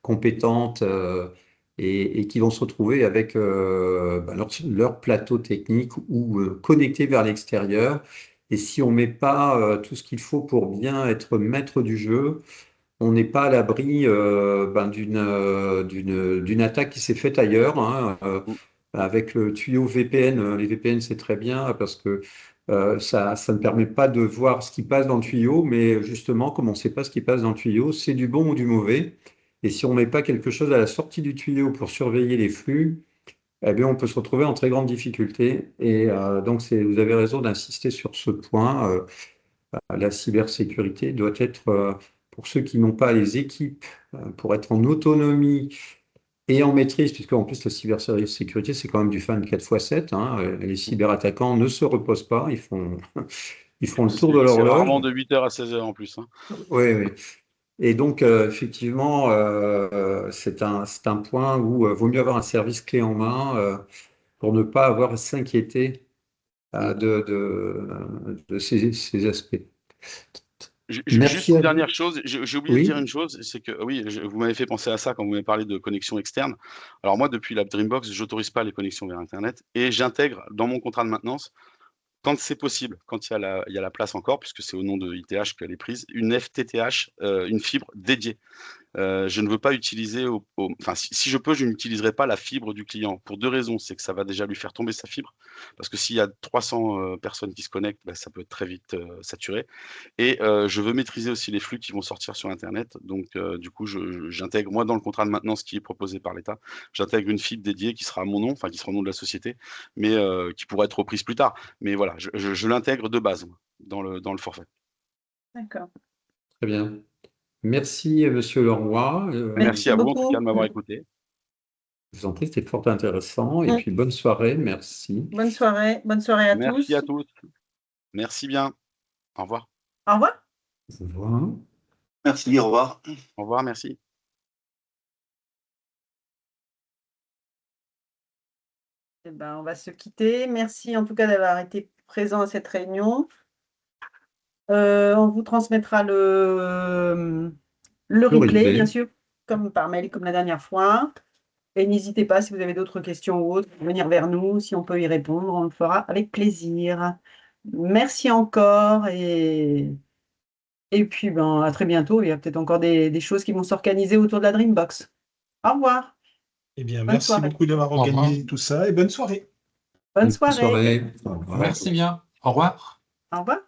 compétentes et qui vont se retrouver avec leur plateau technique ou connecté vers l'extérieur. Et si on ne met pas tout ce qu'il faut pour bien être maître du jeu, on n'est pas à l'abri d'une attaque qui s'est faite ailleurs, hein, avec le tuyau VPN. Les VPN, c'est très bien parce que ça ne permet pas de voir ce qui passe dans le tuyau, mais justement, comme on ne sait pas ce qui passe dans le tuyau, c'est du bon ou du mauvais. Et si on ne met pas quelque chose à la sortie du tuyau pour surveiller les flux, eh bien, on peut se retrouver en très grande difficulté. Et donc, vous avez raison d'insister sur ce point. La cybersécurité doit être, pour ceux qui n'ont pas les équipes, pour être en autonomie et en maîtrise, puisque en plus la cybersécurité, c'est quand même du fan 4x7. Hein. Les cyberattaquants ne se reposent pas, ils font le tour de
C'est
l'horloge.
rarement de 8h à 16h en plus, hein.
Oui, oui. Et donc, effectivement, c'est un point où vaut mieux avoir un service clé en main pour ne pas avoir à s'inquiéter de ces aspects.
Juste
Merci
une
à
dernière
vous.
chose, j'ai oublié de
Oui.
dire une chose, c'est que oui, vous m'avez fait penser à ça quand vous m'avez parlé de connexion externe. Alors moi, depuis la Dreambox, j'autorise pas les connexions vers Internet et j'intègre dans mon contrat de maintenance, quand c'est possible, quand il y a la place encore, puisque c'est au nom de ITH qu'elle est prise, une FTTH, une fibre dédiée. Je ne veux pas utiliser enfin, si je peux, je n'utiliserai pas la fibre du client pour 2 raisons. C'est que ça va déjà lui faire tomber sa fibre, parce que s'il y a 300 personnes qui se connectent, bah, ça peut être très vite saturé. Et je veux maîtriser aussi les flux qui vont sortir sur internet. Donc du coup, j'intègre, moi, dans le contrat de maintenance qui est proposé par l'État, j'intègre une fibre dédiée qui sera à mon nom, enfin qui sera au nom de la société, mais qui pourra être reprise plus tard. Mais voilà, je l'intègre de base, moi, dans le forfait.
D'accord.
Très bien. Merci, Monsieur Leroy.
Merci à vous, en tout
beaucoup.
cas, de m'avoir écouté.
Je vous en prie, c'était fort intéressant. Et puis, bonne soirée. Merci.
Bonne soirée à
Merci
tous.
à tous. Merci bien. Au revoir.
Au revoir.
Au revoir.
Merci, au revoir.
Au revoir, merci.
Eh ben, on va se quitter. Merci en tout cas d'avoir été présent à cette réunion. On vous transmettra le replay, bien sûr, comme par mail, comme la dernière fois. Et n'hésitez pas, si vous avez d'autres questions ou autres, à venir vers nous. Si on peut y répondre, on le fera avec plaisir. Merci encore et puis à très bientôt. Il y a peut-être encore des choses qui vont s'organiser autour de la Dreambox. Au revoir.
Eh bien,
Bonne
merci
soirée.
beaucoup d'avoir
Au revoir.
organisé tout ça et bonne soirée.
Bonne soirée.
Au revoir.
Merci bien. Au revoir.
Au revoir.